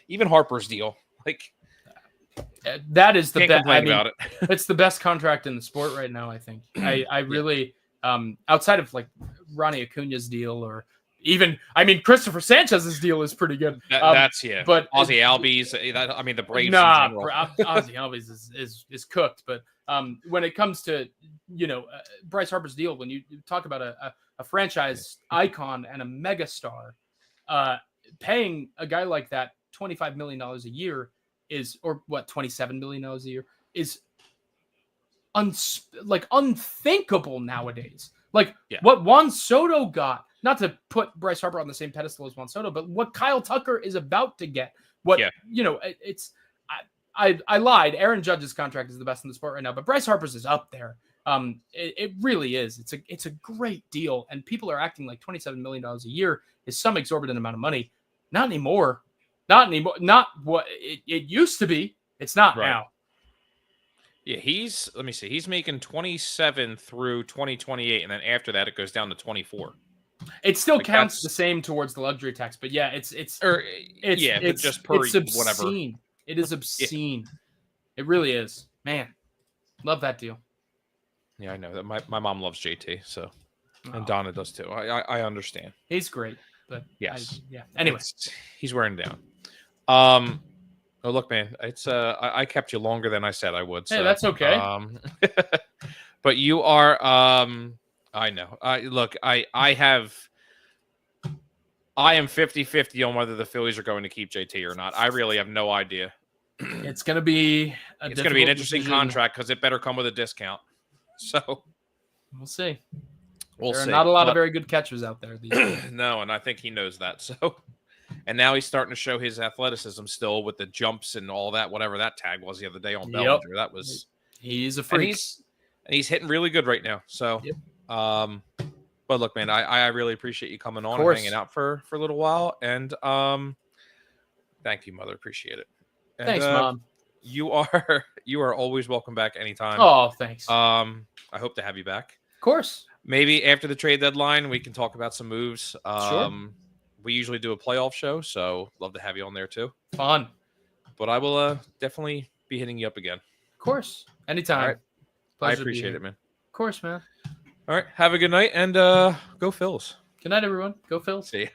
even Harper's deal. Like, that is the best. About it. It's the best contract in the sport right now. I think. I really, outside of like Ronnie Acuna's deal, or even, Christopher Sanchez's deal is pretty good. But Ozzy Albies. The Braves. Ozzy Albies is cooked. But when it comes to Bryce Harper's deal, when you talk about a franchise icon and a megastar, paying a guy like that $25 million a year $27 million a year is unthinkable nowadays. What Juan Soto got, not to put Bryce Harper on the same pedestal as Juan Soto, but what Kyle Tucker is about to get, I lied. Aaron Judge's contract is the best in the sport right now, but Bryce Harper's is up there. It really is. It's a great deal, and people are acting like $27 million a year is some exorbitant amount of money. Not anymore. Not what it used to be. It's not now. Yeah, let me see. He's making 27 through 2028, and then after that it goes down to 24. It still Like, counts that's- the same towards the luxury tax, but yeah, it's yeah, but just per it's whatever. obscene. It is obscene. It really is. Man, love that deal. Yeah, I know that my mom loves JT, so and Oh, Donna does too. I understand. he's great, but Yes. yeah. Anyway, He's wearing down. Oh look, man, it's I kept you longer than I said I would. hey, So, that's okay. but you are I know. I am 50-50 on whether the Phillies are going to keep JT or not. I really have no idea. It's gonna be It's going to be an difficult interesting decision. contract because it better come with a discount. So We'll see. we'll There see. are not a lot But- of very good catchers out there these days. No, and I think he knows that. So, and now he's starting to show his athleticism still with the jumps and all that. Whatever that tag was the other day on Yep. Bellinger, that was. He's a And freak. he's hitting really good right now. So, Yep. But look, man, I really appreciate you coming on and course. hanging out for a little while. And thank you, Mother. Appreciate it. And, Thanks, Mom. You are always welcome back anytime. Oh, thanks. Of I hope to have you back. course. Maybe after the trade deadline, we can talk about some moves. Sure. We usually do a playoff show, so love to have you on there too. Fun. But I will definitely be hitting you up again. Of course. Anytime. All right. Pleasure I to be appreciate here. it, man. Of course, man. All right. Have a good night and go Phils. Good night, everyone. Go Phils. See ya.